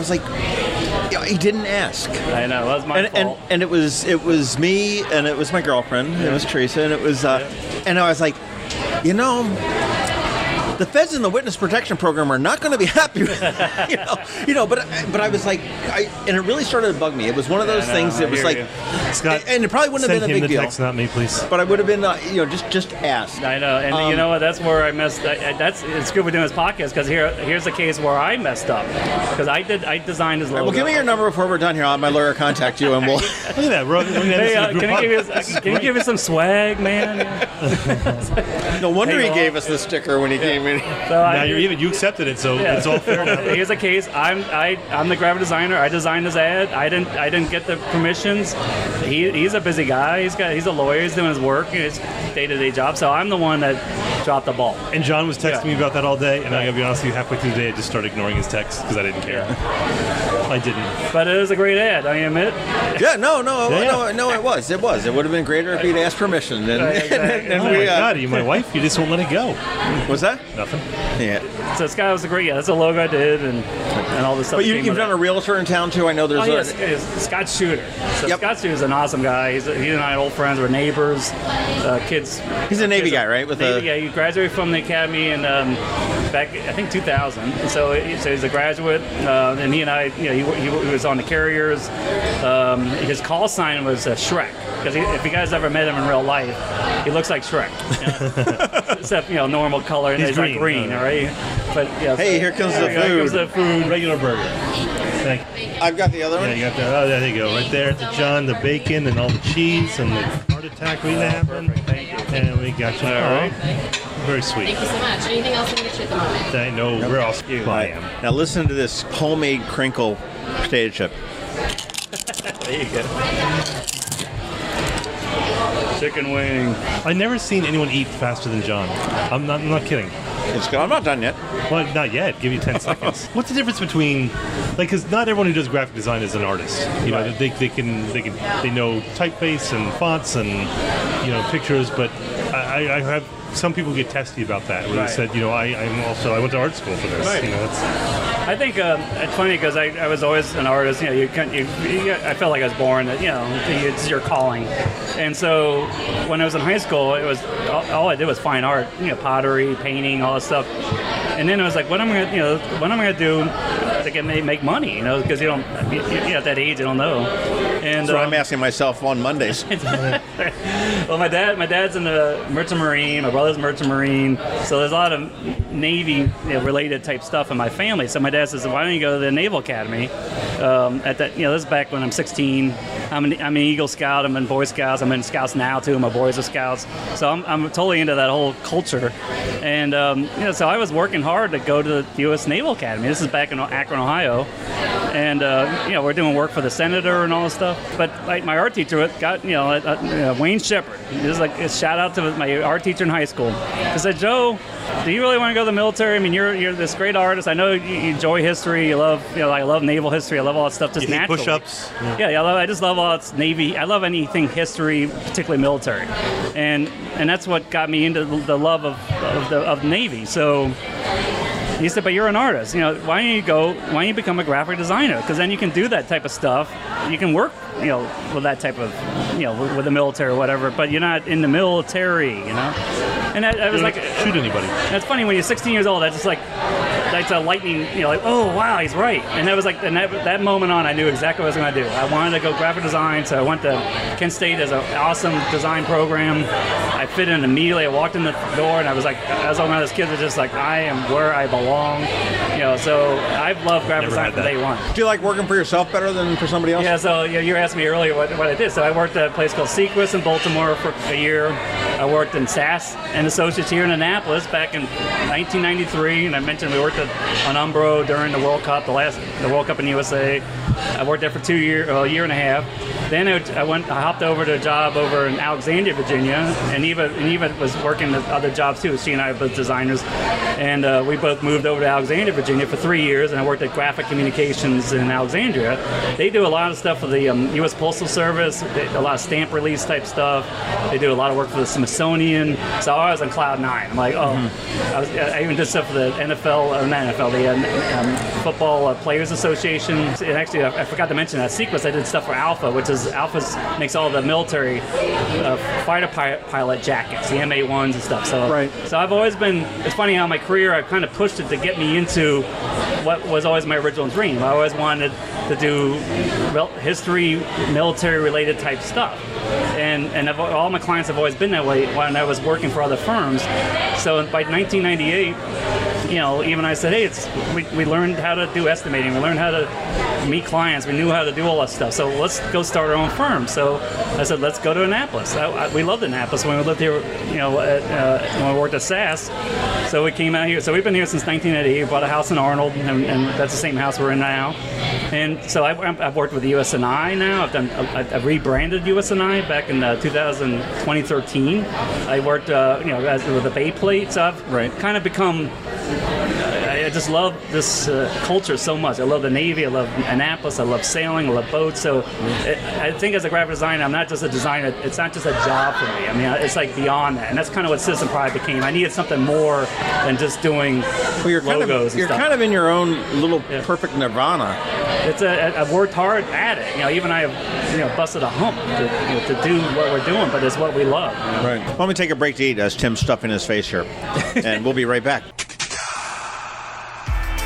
Speaker 3: he didn't ask.
Speaker 5: I know, that was my fault.
Speaker 3: And it was me, and it was my girlfriend. It was Teresa, and it was, and I was like, you know, the feds in the witness protection program are not going to be happy with but I was like, and it really started to bug me. It was one of those things that was like,
Speaker 4: Scott,
Speaker 3: and it probably wouldn't have been a big deal.
Speaker 4: Text, not me, please.
Speaker 3: But I would have been, just asked.
Speaker 5: I know, and you know what? That's where I messed. It's good we're doing this podcast because here's a case where I messed up because I designed his logo.
Speaker 3: Well, give me your number before we're done here. I'll have my lawyer contact you, and we'll.
Speaker 4: Look at that, bro.
Speaker 5: Can you give us some swag, man?
Speaker 3: No wonder he gave us the sticker when he came in.
Speaker 4: So you accepted it, so it's all fair now.
Speaker 5: Here's a case. I'm the graphic designer. I designed his ad. I didn't get the permissions. He's a busy guy. He's a lawyer. He's doing his work, his day-to-day job. So I'm the one that dropped the ball.
Speaker 4: And John was texting me about that all day, and I gotta be honest with you, halfway through the day, I just started ignoring his texts because I didn't care. I didn't.
Speaker 5: But it was a great ad, I admit.
Speaker 3: Yeah, no, it was. It would have been greater if he'd asked permission. And
Speaker 4: oh my God, are you my wife? You just won't let it go.
Speaker 3: What's that?
Speaker 4: Nothing.
Speaker 3: Yeah.
Speaker 5: So Scott was a great. That's a logo I did, and all this stuff.
Speaker 3: But you've done a realtor in town too. I know there's
Speaker 5: Scott Shooter. So Scott Shooter's an awesome guy. He and I are old friends. We're neighbors. Kids.
Speaker 3: He's a Navy guy, right?
Speaker 5: Navy guy. graduated from the academy in back, I think, 2000. So he's a graduate, and he and I, he was on the carriers. His call sign was Shrek, because if you guys ever met him in real life, he looks like Shrek. Except, normal color, and he's like green, all right? But
Speaker 3: hey, here comes the food.
Speaker 5: Here comes the food.
Speaker 4: Regular burger. Thank you.
Speaker 3: I've got the other one.
Speaker 4: Yeah, you got the. Oh, there you go. Right there, the John, the bacon, and all the cheese, and the heart attack waiting to happen.
Speaker 5: Thank you.
Speaker 4: And we got you. All right. Very sweet.
Speaker 8: Thank you so much. Anything else I can get you at the moment?
Speaker 4: I know where else I am.
Speaker 3: Now listen to this homemade crinkle potato chip.
Speaker 5: There you go. Chicken wing.
Speaker 4: I've never seen anyone eat faster than John. I'm not kidding.
Speaker 3: It's good. I'm not done yet.
Speaker 4: Well, not yet. Give you 10 seconds. What's the difference between, because not everyone who does graphic design is an artist. You know, they know typeface and fonts and pictures, but I have some people get testy about that. Where they said, I went to art school for this.
Speaker 5: Right. I think it's funny because I was always an artist. I felt like I was born. It's your calling. And so when I was in high school, it was all I did was fine art. Pottery, painting, all this stuff. And then I was like, what am I gonna do to make money? Because at that age you don't know. And
Speaker 3: that's what I'm asking myself on Mondays.
Speaker 5: Well, my dad's in the Merchant Marine. My brother's Merchant Marine. So there's a lot of Navy related type stuff in my family. So my dad says, why don't you go to the Naval Academy? This is back when I'm 16. I'm an Eagle Scout. I'm in Boy Scouts. I'm in Scouts now too. My boys are Scouts. So I'm totally into that whole culture. And so I was working hard to go to the U.S. Naval Academy. This is back in Akron, Ohio. And we're doing work for the senator and all this stuff. But my art teacher got Wayne Shepard. This is like a shout out to my art teacher in high school. He said, Joe, do you really want to go to the military? I mean, you're this great artist. I know you enjoy history. You love I love naval history. I love all that stuff just naturally.
Speaker 4: Push-ups.
Speaker 5: I just love all it's Navy. I love anything history, particularly military, and that's what got me into the love of Navy. So he said, but you're an artist. Why don't you become a graphic designer? Because then you can do that type of stuff. You can work, with that type of, with the military or whatever. But you're not in the military, And I was like,
Speaker 4: shoot anybody.
Speaker 5: That's funny when you're 16 years old. That's a lightning. Oh wow, he's right. And that was like, and that moment on, I knew exactly what I was going to do. I wanted to go graphic design, so I went to Kent State as an awesome design program. I fit in immediately. I walked in the door, and I was like, as one of those kids, was just like, I am where I belong. So I've loved graphic design from day one.
Speaker 3: Do you like working for yourself better than for somebody else?
Speaker 5: Yeah. So you asked me earlier what I did. So I worked at a place called Sequist in Baltimore for a year. I worked in SAS and Associates here in Annapolis back in 1993, and I mentioned we worked on Umbro during the World Cup, the World Cup in the USA. I worked there for a year and a half. Then I hopped over to a job over in Alexandria, Virginia, and Eva was working at other jobs too. She and I are both designers, and we both moved over to Alexandria, Virginia for 3 years, and I worked at Graphic Communications in Alexandria. They do a lot of stuff for the U.S. Postal Service, a lot of stamp release type stuff. They do a lot of work for the Smithsonian. So I was on cloud nine. I'm like, I even did stuff for the NFL, the Football Players Association. And actually, I forgot to mention that Sequence. I did stuff for Alpha, which is Alpha makes all the military fighter pilot jackets, the M81s and stuff. So, So I've always been. It's funny how my career I kind of pushed it to get me into what was always my original dream. I always wanted to do history, military-related type stuff, and all my clients have always been that way when I was working for other firms. So by 1998. Even I said, hey, we learned how to do estimating. We learned how to meet clients. We knew how to do all that stuff. So let's go start our own firm. So I said, let's go to Annapolis. We loved Annapolis when we lived here, when we worked at SAS. So we came out here. So we've been here since 1988. We bought a house in Arnold, and that's the same house we're in now. And so I've worked with USNA now. I've rebranded USNA back in 2013. I worked, with the Bay Plate. So I've kind of become. I just love this culture so much. I love the Navy. I love Annapolis. I love sailing. I love boats. So I think as a graphic designer, I'm not just a designer. It's not just a job for me. I mean, it's like beyond that. And that's kind of what Citizen Pride became. I needed something more than just doing logos and stuff.
Speaker 3: You're kind of in your own little perfect nirvana.
Speaker 5: I've worked hard at it. Even I have busted a hump to do what we're doing, but it's what we love.
Speaker 3: Right. Let me take a break to eat as Tim's stuffing his face here, and we'll be right back.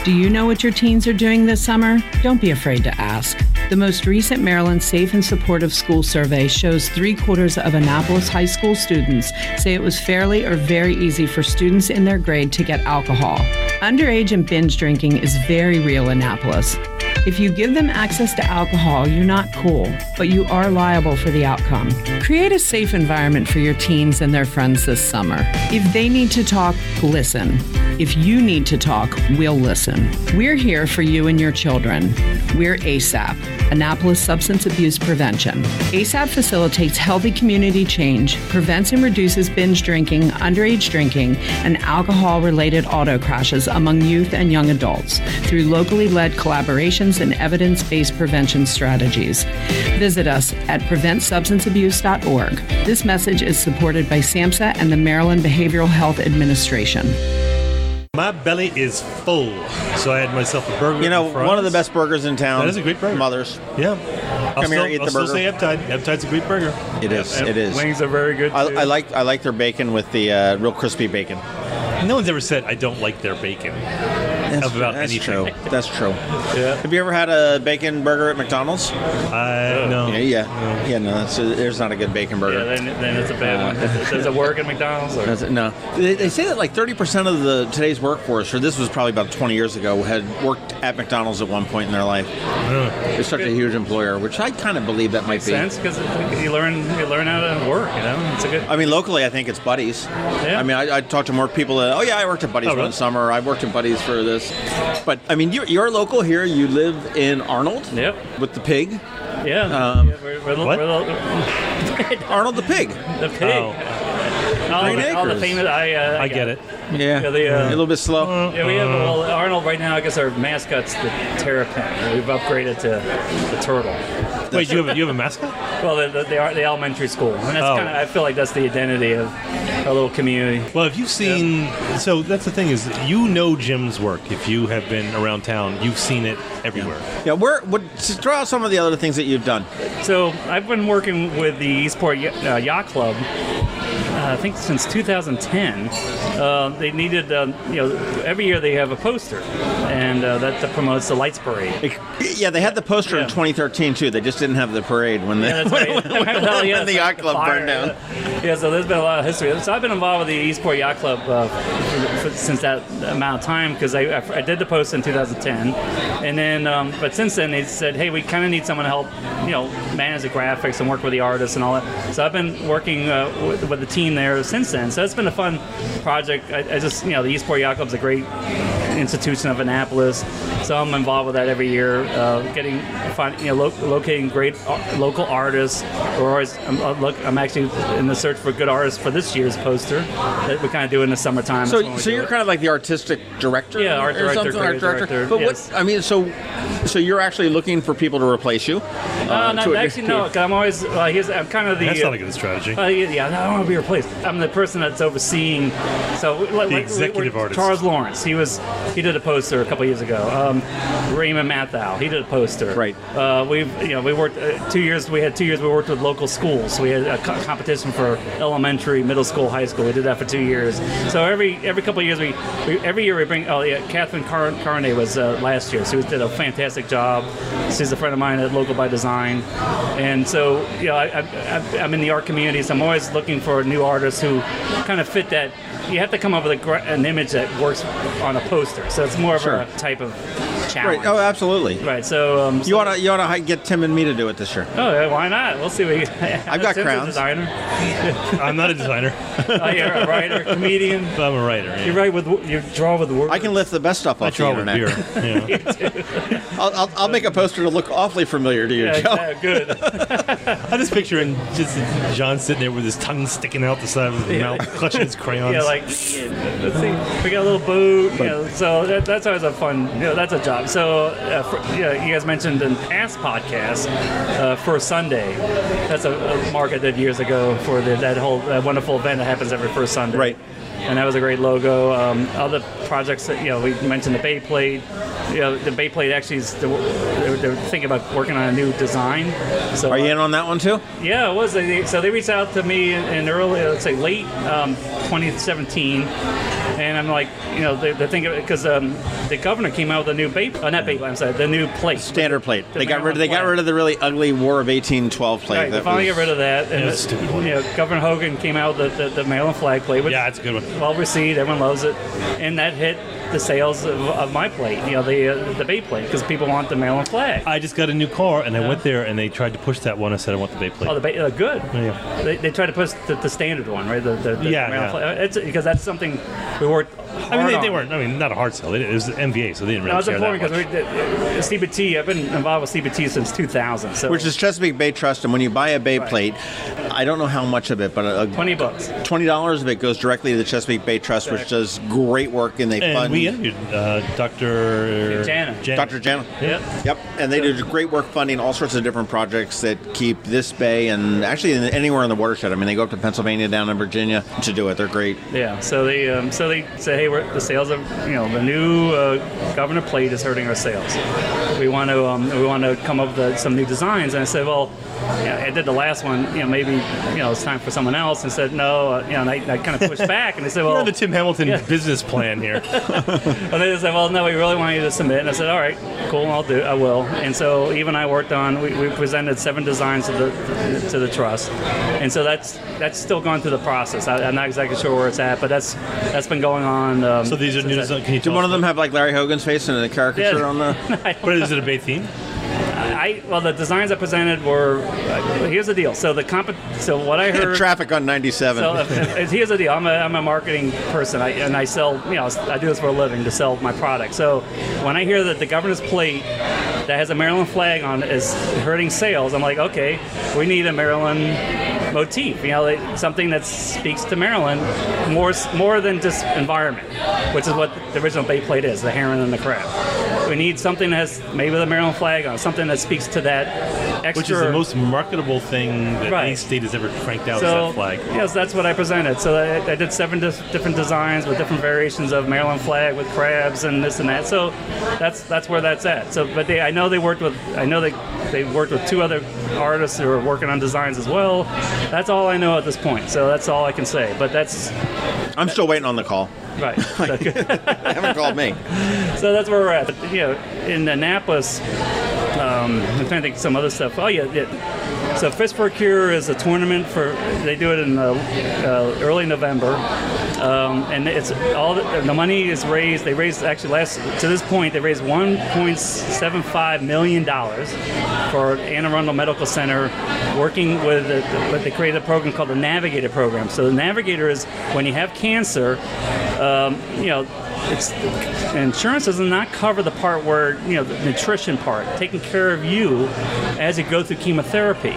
Speaker 9: Do you know what your teens are doing this summer? Don't be afraid to ask. The most recent Maryland Safe and Supportive School Survey shows 3/4 of Annapolis high school students say it was fairly or very easy for students in their grade to get alcohol. Underage and binge drinking is very real in Annapolis. If you give them access to alcohol, you're not cool, but you are liable for the outcome. Create a safe environment for your teens and their friends this summer. If they need to talk, listen. If you need to talk, we'll listen. We're here for you and your children. We're ASAP, Annapolis Substance Abuse Prevention. ASAP facilitates healthy community change, prevents and reduces binge drinking, underage drinking, and alcohol-related auto crashes among youth and young adults through locally led collaborations and evidence-based prevention strategies. Visit us at PreventSubstanceAbuse.org. This message is supported by SAMHSA and the Maryland Behavioral Health Administration.
Speaker 4: My belly is full, so I had myself a burger.
Speaker 3: One of the best burgers in town.
Speaker 4: That is a great burger.
Speaker 3: Mother's.
Speaker 4: Yeah.
Speaker 3: Come here, eat the burger.
Speaker 4: I'll still say Eptide. Eptide's a great burger.
Speaker 3: It is. It is.
Speaker 5: Wings are very good, too.
Speaker 3: I like their bacon with the real crispy bacon.
Speaker 4: No one's ever said I don't like their bacon. About
Speaker 3: that's
Speaker 4: anything.
Speaker 3: True. That's true.
Speaker 5: Yeah.
Speaker 3: Have you ever had a bacon burger at McDonald's?
Speaker 4: No.
Speaker 3: No. There's not a good bacon burger.
Speaker 5: Yeah, then it's a bad one. Does it work at McDonald's?
Speaker 3: No. They say that like 30% of today's workforce, or this was probably about 20 years ago, had worked at McDonald's at one point in their life. It's such a huge employer, which I kind of believe that might be.
Speaker 5: Makes sense, because you learn how to work. It's a good.
Speaker 3: I mean, locally, I think it's Buddy's.
Speaker 5: Yeah.
Speaker 3: I mean, I talked to more people that, I worked at Buddy's one summer. I worked at Buddy's for this. But, I mean, you're local here. You live in Arnold?
Speaker 5: Yep.
Speaker 3: With the pig?
Speaker 5: Yeah.
Speaker 4: What?
Speaker 3: Arnold the pig.
Speaker 5: The pig. All the famous.
Speaker 4: I get it.
Speaker 3: Yeah. A little bit slow.
Speaker 5: Yeah, we have Arnold right now. I guess our mascot's the terrapin. We've upgraded to the turtle.
Speaker 4: Wait, you have a mascot?
Speaker 5: Well, the elementary school, and that's I feel like that's the identity of our little community.
Speaker 4: Well, if you've seen, so that's the thing is, Jim's work. If you have been around town, you've seen it everywhere.
Speaker 3: Yeah. Throw out some of the other things that you've done.
Speaker 5: So I've been working with the Eastport Yacht Club. I think since 2010, they needed, every year they have a poster, and that promotes the Lights Parade.
Speaker 3: Yeah, they had the poster in 2013 too. They just didn't have the parade when the when the yacht club burned down.
Speaker 5: Yeah, so there's been a lot of history. So I've been involved with the Eastport Yacht Club since that amount of time, because I did the post in 2010, and then but since then they said, hey, we kind of need someone to help manage the graphics and work with the artists and all that. So I've been working with the team there since then. So it's been a fun project. I just the Eastport Yacht Club is a great institution of Annapolis, so I'm involved with that every year, locating great local artists. I'm actually in the search for good artists for this year's poster that we kind of do in the summertime.
Speaker 3: So you're kind of like the artistic director?
Speaker 5: Yeah, art director.
Speaker 3: But
Speaker 5: yes.
Speaker 3: what, I mean, so you're actually looking for people to replace you?
Speaker 5: No, because I'm always, I'm kind of the...
Speaker 4: That's not a good strategy.
Speaker 5: I don't want to be replaced. I'm the person that's overseeing,
Speaker 4: the executive artist.
Speaker 5: Charles Lawrence, he did a poster a couple years ago. Raymond Mathau, he did a poster.
Speaker 3: Right.
Speaker 5: We worked 2 years. We had 2 years. We worked with local schools. So we had a competition for elementary, middle school, high school. We did that for 2 years. So every couple of years, every year we bring. Catherine Carney was last year. She did a fantastic job. She's a friend of mine at Local by Design, and so I'm in the art community. So I'm always looking for new artists who kind of fit that. You have to come up with an image that works on a poster. So it's more of a type of challenge.
Speaker 3: Right. Oh, absolutely.
Speaker 5: Right. So
Speaker 3: you ought to get Tim and me to do it this year.
Speaker 5: Oh, yeah, why not? We'll see.
Speaker 3: I've got
Speaker 5: Tim's
Speaker 3: crowns.
Speaker 5: A designer.
Speaker 4: I'm not a designer.
Speaker 5: You're a writer, comedian.
Speaker 4: I'm a writer. Yeah.
Speaker 5: You write you draw with words.
Speaker 3: I can lift the best stuff off the internet.
Speaker 4: With beer. Yeah.
Speaker 3: I'll make a poster to look awfully familiar to you, Joe.
Speaker 5: Yeah, good.
Speaker 4: I just picturing just John sitting there with his tongue sticking out the side of his mouth, clutching his crayons.
Speaker 5: Yeah, let's see, we got a little boot. So that's always a fun. That's a job. So you guys mentioned in past podcasts, First Sunday. That's a market I did years ago for that whole wonderful event that happens every first Sunday.
Speaker 3: Right.
Speaker 5: and that was a great logo. Other projects that, we mentioned the Bay Plate. The Bay Plate actually is, they're thinking about working on a new design. So,
Speaker 3: are you in on that one too?
Speaker 5: Yeah, it was. So they reached out to me in early, let's say late 2017, and I'm like, they're thinking, because the governor came out with a new the new plate.
Speaker 3: Standard plate. They got rid of the really ugly War of 1812 plate.
Speaker 5: Right, they finally got rid of that. And
Speaker 4: that's a stupid one.
Speaker 5: Governor Hogan came out with the Maryland flag plate.
Speaker 4: Yeah, it's a good one.
Speaker 5: Well received, everyone loves it, and that hit the sales of my plate, the Bay Plate, because people want the Maryland flag.
Speaker 4: I just got a new car, and I went there, and they tried to push that one. I said I want the Bay Plate.
Speaker 5: Oh, the Bay, good.
Speaker 4: Yeah.
Speaker 5: They tried to push the standard one, right? The Maryland flag. It's because that's something we worked hard on.
Speaker 4: They weren't. Not a hard sell. It was MVA, so they didn't really care that much.
Speaker 5: No, it's important because CBT. I've been involved with CBT since 2000. So.
Speaker 3: Which is Chesapeake Bay Trust, and when you buy a Bay Plate, I don't know how much of it, but
Speaker 5: $20.
Speaker 3: $20 of it goes directly to the Chesapeake Bay Trust, which does great work, and fund.
Speaker 4: We interviewed Dr.
Speaker 5: Jana.
Speaker 3: Dr. Jana. Yep. And they do great work funding all sorts of different projects that keep this bay and actually anywhere in the watershed. I mean, they go up to Pennsylvania, down in Virginia to do it. They're great.
Speaker 5: Yeah. So they say, hey, the sales of the new Governor Plate is hurting our sales. We want to come up with some new designs. And I said, well, I did the last one. Maybe it's time for someone else. And said no. And I kind of pushed back. And they said, well,
Speaker 4: you're the Tim Hamilton business plan here.
Speaker 5: And they said, well, no, we really want you to submit. And I said, all right, cool, I will. And so even I worked on. We presented 7 designs to the trust, and so that's still going through the process. I'm not exactly sure where it's at, but that's been going on.
Speaker 4: So these are new designs.
Speaker 3: Did one of them have like Larry Hogan's face and a caricature on the?
Speaker 4: What is it? A Bay theme?
Speaker 5: Well, the designs I presented were. Here's the deal. So So what I heard.
Speaker 3: Traffic on 97.
Speaker 5: So here's the deal. I'm a marketing person, and I sell. I do this for a living to sell my product. So when I hear that the governor's plate that has a Maryland flag on it is hurting sales, I'm like, okay, we need a Maryland motif. Something that speaks to Maryland more than just environment, which is what the original Bay Plate is, the heron and the crab. We need something that has maybe the Maryland flag on, something that speaks to that extra.
Speaker 4: Which is the most marketable thing that any state has ever cranked out, is that flag.
Speaker 5: Yes, that's what I presented. So I did 7 different designs with different variations of Maryland flag with crabs and this and that. So that's where that's at. So, but I know they worked with 2 other artists who are working on designs as well. That's all I know at this point. So that's all I can say. But
Speaker 3: I'm still waiting on the call.
Speaker 5: Right.
Speaker 3: They haven't called me.
Speaker 5: So that's where we're at. In Annapolis, I'm trying to think of some other stuff. Oh, yeah. So Fist for a Cure is a tournament they do it in early November. And it's all the money is raised. They raised to this point they raised $1.75 million for Anne Arundel Medical Center, working with what they created a program called the Navigator program. So the Navigator is when you have cancer, insurance does not cover the part where the nutrition part, taking care of you as you go through chemotherapy.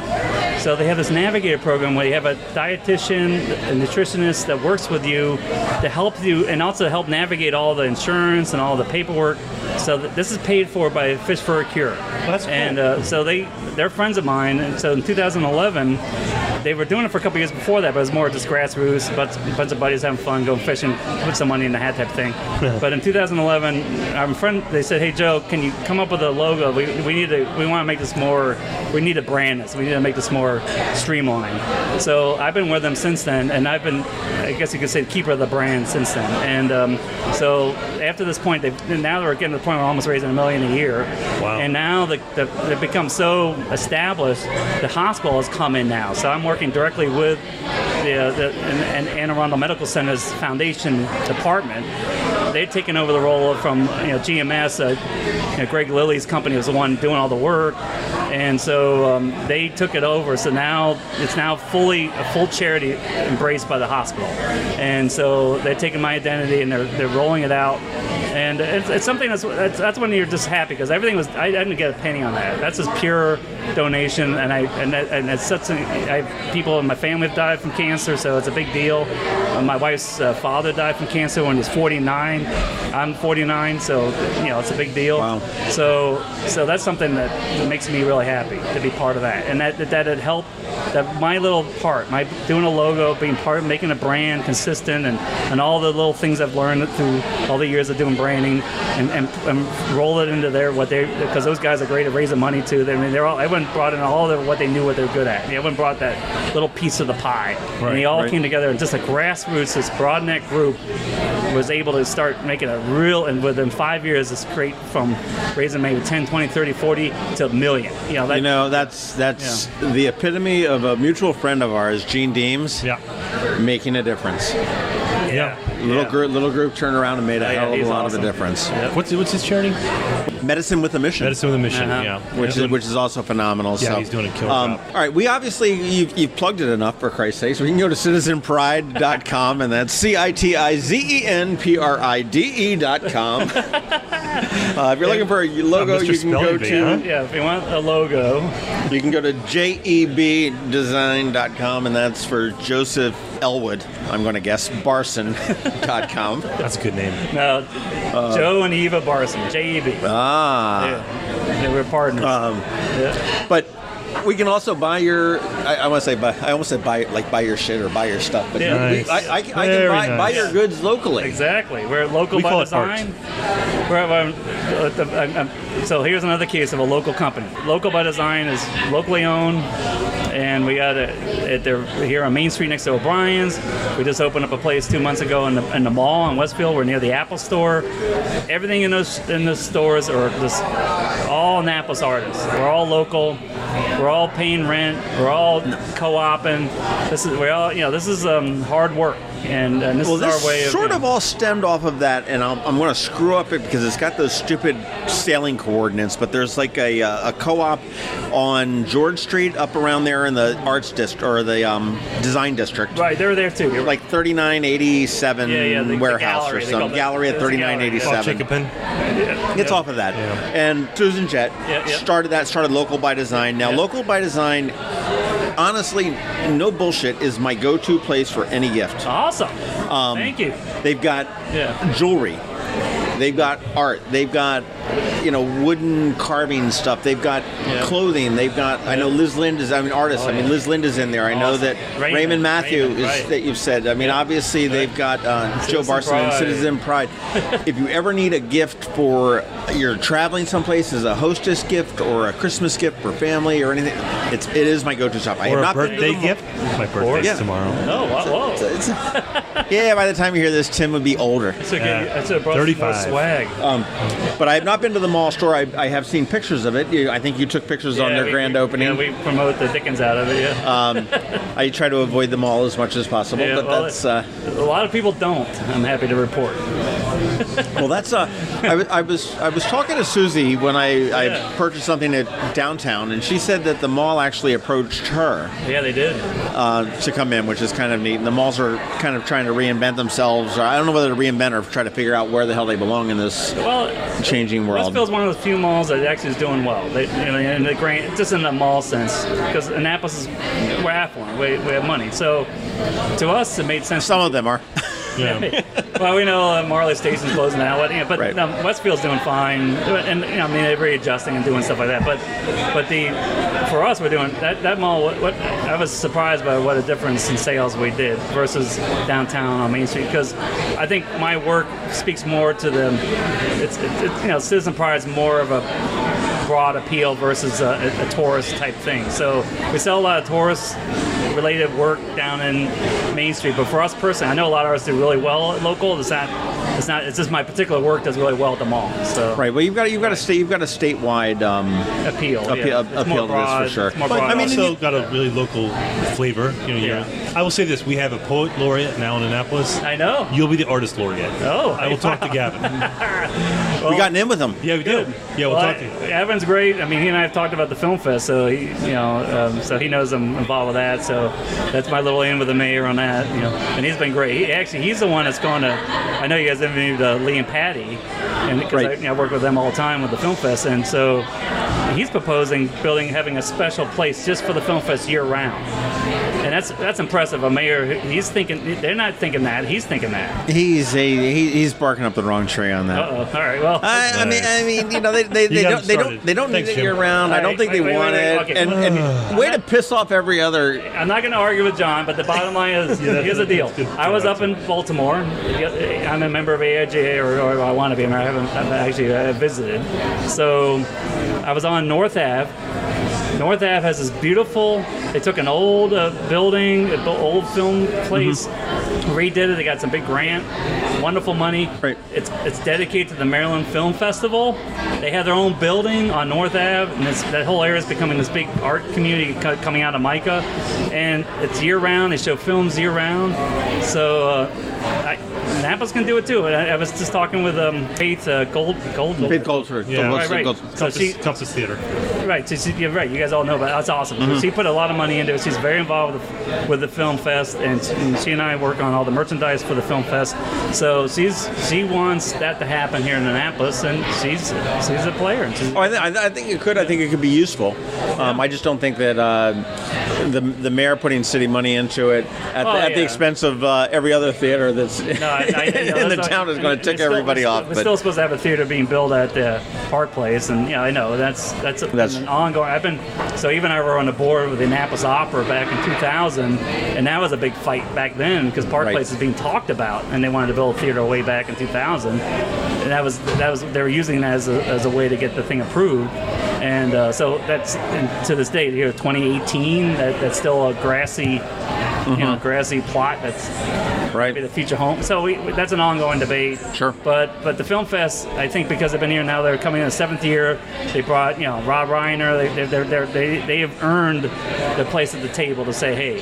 Speaker 5: So they have this Navigator program where you have a dietitian, a nutritionist that works with you to help you and also help navigate all the insurance and all the paperwork. So this is paid for by Fish for a Cure.
Speaker 4: Well, that's cool.
Speaker 5: And so they're friends of mine. And so in 2011, they were doing it for a couple years before that, but it was more just grassroots, but a bunch of buddies having fun, going fishing, put some money in the hat type thing. But in 2011, our friend, they said, hey, Joe, can you come up with a logo? We want to make this more, we need to brand this. We need to make this more streamlined. So I've been with them since then, and I've been, I guess you could say, the keeper of the brand since then. And so after this point, now they're getting to the point where we're almost raising $1 million a year.
Speaker 4: Wow.
Speaker 5: And now they've become so established, the hospital has come in now. So I'm working directly with the Anne Arundel Medical Center's foundation department. They've taken over the role from GMS. Greg Lilly's company was the one doing all the work, and so they took it over. So now it's a full charity embraced by the hospital, and so they're taking my identity and they're rolling it out. And it's something that's when you're just happy, because everything was, I didn't get a penny on that. That's just pure donation, and it's such I have people in my family have died from cancer, so it's a big deal. My wife's father died from cancer when he was 49. I'm 49, so it's a big deal.
Speaker 3: Wow.
Speaker 5: So that's something that makes me really happy to be part of that, and that it helped my little part, doing a logo, being part of making a brand consistent, and all the little things I've learned through all the years of doing branding, and roll it into because those guys are great at raising money too. I mean, everyone brought in what they knew what they're good at. Everyone brought that little piece of the pie, and they all came together, and just a grassroots, this broad neck group was able to start making a real, and within 5 years, it's great from raising maybe 10, 20, 30, 40 to $1 million.
Speaker 3: That's the epitome of a mutual friend of ours, Gene Deems, making a difference.
Speaker 4: Yeah.
Speaker 3: Little group turned around and made a hell of a lot of a difference.
Speaker 4: Yep. What's his charity?
Speaker 3: Medicine with a Mission.
Speaker 4: Medicine with a Mission,
Speaker 3: which is also phenomenal.
Speaker 4: Yeah, he's doing a killer job.
Speaker 3: All right, we obviously you've plugged it enough for Christ's sake, so we can go to citizenpride.com, and that's CITIZENPRIDE.com. If you're looking for a logo, you can go to
Speaker 5: if you want a logo,
Speaker 3: you can go to JEBdesign.com, and that's for Joseph Elwood, I'm going to guess, Barsin.com.
Speaker 4: That's a good name.
Speaker 5: No, Joe and Eva Barsin, JEB. Yeah, we're partners.
Speaker 3: But we can also buy your. I almost said buy your shit or buy your stuff. But I can buy your goods locally.
Speaker 5: Exactly. We're local by design. So here's another case of a local company. Local by Design is locally owned, and we got they're here on Main Street next to O'Brien's. We just opened up a place 2 months ago in the mall in Westfield. We're near the Apple store. Everything in those stores are just all Annapolis artists. We're all local. We're all paying rent. We're all co-oping. This is hard work, and this is our way of.
Speaker 3: Sort of all stemmed off of that, and I'm going to screw up it because it's got those stupid sailing coordinates. But there's like a co-op on George Street up around there in the Arts District or the Design District.
Speaker 5: Right, they're there too.
Speaker 3: Like 3987 warehouse or some gallery at 3987. It's off of that. Yeah. And Susan Jett started Local by Design. Now, Local by Design, honestly, no bullshit, is my go-to place for any gift.
Speaker 5: Awesome. Thank you.
Speaker 3: They've got jewelry. They've got art. They've got, wooden carving stuff. They've got clothing. They've got, I know Liz Lind is, artist. Liz Lind is in there. I know that Raymond Matthew that you've said. Obviously they've got Joe Barsin and Citizen Pride. If you ever need a gift for, you're traveling someplace as a hostess gift or a Christmas gift for family or anything, it is my go-to shop.
Speaker 4: Or a birthday gift? My birthday's tomorrow.
Speaker 5: Oh, wow.
Speaker 3: Yeah, by the time you hear this, Tim would be older.
Speaker 5: It's a 35. Swag.
Speaker 3: But I have not been to the mall store. I have seen pictures of it. I think you took pictures on their grand opening.
Speaker 5: Yeah, we promote the dickens out of it.
Speaker 3: I try to avoid the mall as much as possible.
Speaker 5: Yeah,
Speaker 3: but that's
Speaker 5: a lot of people don't. I'm happy to report.
Speaker 3: Well, that's I was talking to Susie when I purchased something at downtown, and she said that the mall actually approached her.
Speaker 5: Yeah, they did.
Speaker 3: To come in, which is kind of neat. And the malls are kind of trying to reinvent themselves. Or I don't know whether to reinvent or try to figure out where the hell they belong in this changing world.
Speaker 5: Westfield's one of the few malls that actually is doing well. Just in the mall sense, because Annapolis we're affluent, we have money. So to us, it made sense.
Speaker 3: Some of them are.
Speaker 4: Yeah.
Speaker 5: Well, we know Marley Station's closing now, but Westfield's doing fine, and they're readjusting and doing stuff like that. But for us, we're doing that mall. What I was surprised by what a difference in sales we did versus downtown on Main Street, because I think my work speaks more to them. It's Citizen Pride is more of a broad appeal versus a tourist type thing. So we sell a lot of tourist-related work down in Main Street, but for us personally, I know a lot of artists do really well at local. It's just my particular work does really well at the mall. So
Speaker 3: right. Well, you've got a statewide appeal to this for sure.
Speaker 5: But
Speaker 4: also got a really local flavor. I will say this: we have a poet laureate now in Annapolis.
Speaker 5: I know.
Speaker 4: You'll be the artist laureate.
Speaker 5: Oh,
Speaker 4: I will talk to Gavin.
Speaker 3: We got in with him.
Speaker 4: Yeah, we did. Yeah, we'll talk to you.
Speaker 5: Gavin's great. He and I have talked about the film fest, so he he knows I'm involved with that. So that's my little in with the mayor on that. And he's been great. He's the one that's going to. I know you guys interviewed Lee and Patty, and because I work with them all the time with the Film Fest, and so he's proposing having a special place just for the Film Fest year round. And that's impressive. A mayor, he's thinking. They're not thinking that. He's thinking that.
Speaker 3: He's barking up the wrong tree on that.
Speaker 5: All right. Well,
Speaker 3: I mean, you know, they don't need it year round. I don't think they want it.
Speaker 5: Okay.
Speaker 3: And way to piss off every other.
Speaker 5: I'm not going to argue with John, but the bottom line is, here's the deal. I was up in Baltimore. I'm a member of AIGA, or I want to be. I haven't visited. So I was on North Ave. North Ave has this beautiful, they took an old building, an old film place, redid it. They got some big grant, wonderful money.
Speaker 3: Right.
Speaker 5: It's dedicated to the Maryland Film Festival. They have their own building on North Ave, and that whole area is becoming this big art community coming out of MICA. And it's year-round. They show films year-round. So Annapolis can do it too. I was just talking with Faith Goldberg.
Speaker 3: Faith Goldberg.
Speaker 4: Yeah,
Speaker 5: right.
Speaker 4: So Compass Theater.
Speaker 5: Right. So you're right. You guys all know about it. That's awesome. So she put a lot of money into it. She's very involved with the Film Fest, and she and I work on all the merchandise for the Film Fest. So she wants that to happen here in Annapolis, and she's a player.
Speaker 3: I think it could. I think it could be useful. I just don't think that the mayor putting city money into it at the expense of every other theater that's in the town is going to tick everybody off.
Speaker 5: We're still supposed to have a theater being built at the Park Place, and I know that's an ongoing. Even I were on the board with the Annapolis Opera back in 2000, and that was a big fight back then because Park Place is being talked about, and they wanted to build a theater way back in 2000, and that was they were using that as a way to get the thing approved. And so that's to this day here, 2018. That's still a grassy, grassy plot. That's maybe the future home. So that's an ongoing debate.
Speaker 3: Sure.
Speaker 5: But the Film Fest, I think, because they've been here now, they're coming in the 7th year. They brought Rob Reiner. They have earned their place at the table to say, hey,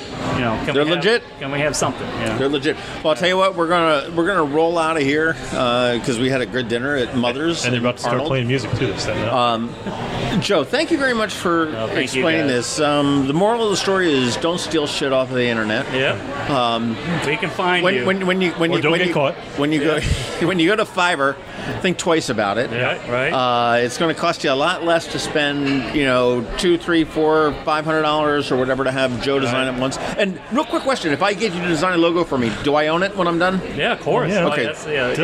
Speaker 5: they're legit. Can we have something?
Speaker 3: They're legit. Well, I'll tell you what, we're gonna roll out of here because we had a good dinner at Mother's.
Speaker 4: And they're about to start
Speaker 3: Arnold.
Speaker 4: playing music too.
Speaker 3: Joe, thank you very much for explaining this. The moral of the story is don't steal shit off of the internet.
Speaker 5: Yeah. We can find you.
Speaker 3: When you go to Fiverr, think twice about it.
Speaker 5: Yeah, right.
Speaker 3: It's going to cost you a lot less to spend, $200, $300, $400, $500 or whatever to have Joe design it once. And real quick question: if I get you to design a logo for me, do I own it when I'm done?
Speaker 5: Yeah, of course.
Speaker 3: Yeah. Okay.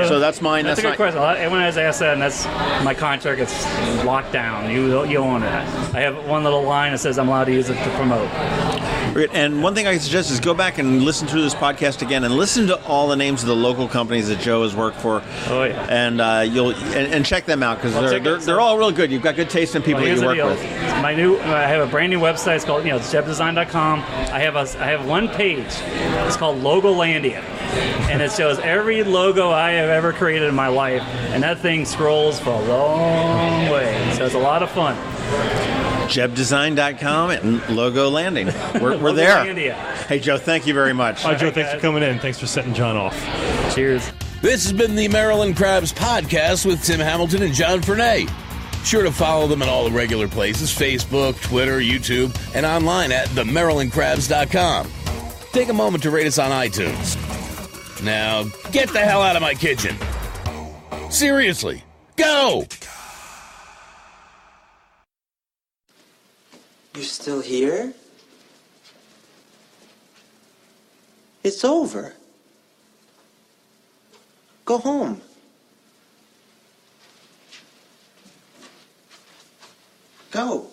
Speaker 3: So that's mine.
Speaker 5: That's a good question. Everyone has asked that, and that's my contract. It's locked down. You own it. I have one little line that says I'm allowed to use it to promote.
Speaker 3: And one thing I suggest is go back and listen through this podcast again and listen to all the names of the local companies that Joe has worked for.
Speaker 5: Oh yeah.
Speaker 3: And you'll check them out because they're all real good. You've got good taste in people that you work with.
Speaker 5: I have a brand new website. It's called it's jebdesign.com. I have one page. It's called Logolandia, and it shows every logo I have ever created in my life, and that thing scrolls for a long way. So it's a lot of fun.
Speaker 3: JEBdesign.com and Logo Landing. We're there. Hey, Joe, thank you very much.
Speaker 4: Hi, Joe. Thanks for coming in. Thanks for setting John off.
Speaker 5: Cheers.
Speaker 2: This has been the Maryland Crabs Podcast with Tim Hamilton and John Fernay. Sure to follow them in all the regular places: Facebook, Twitter, YouTube, and online at themarylandcrabs.com. Take a moment to rate us on iTunes. Now, get the hell out of my kitchen. Seriously, go!
Speaker 10: You still here? It's over. Go home. Go.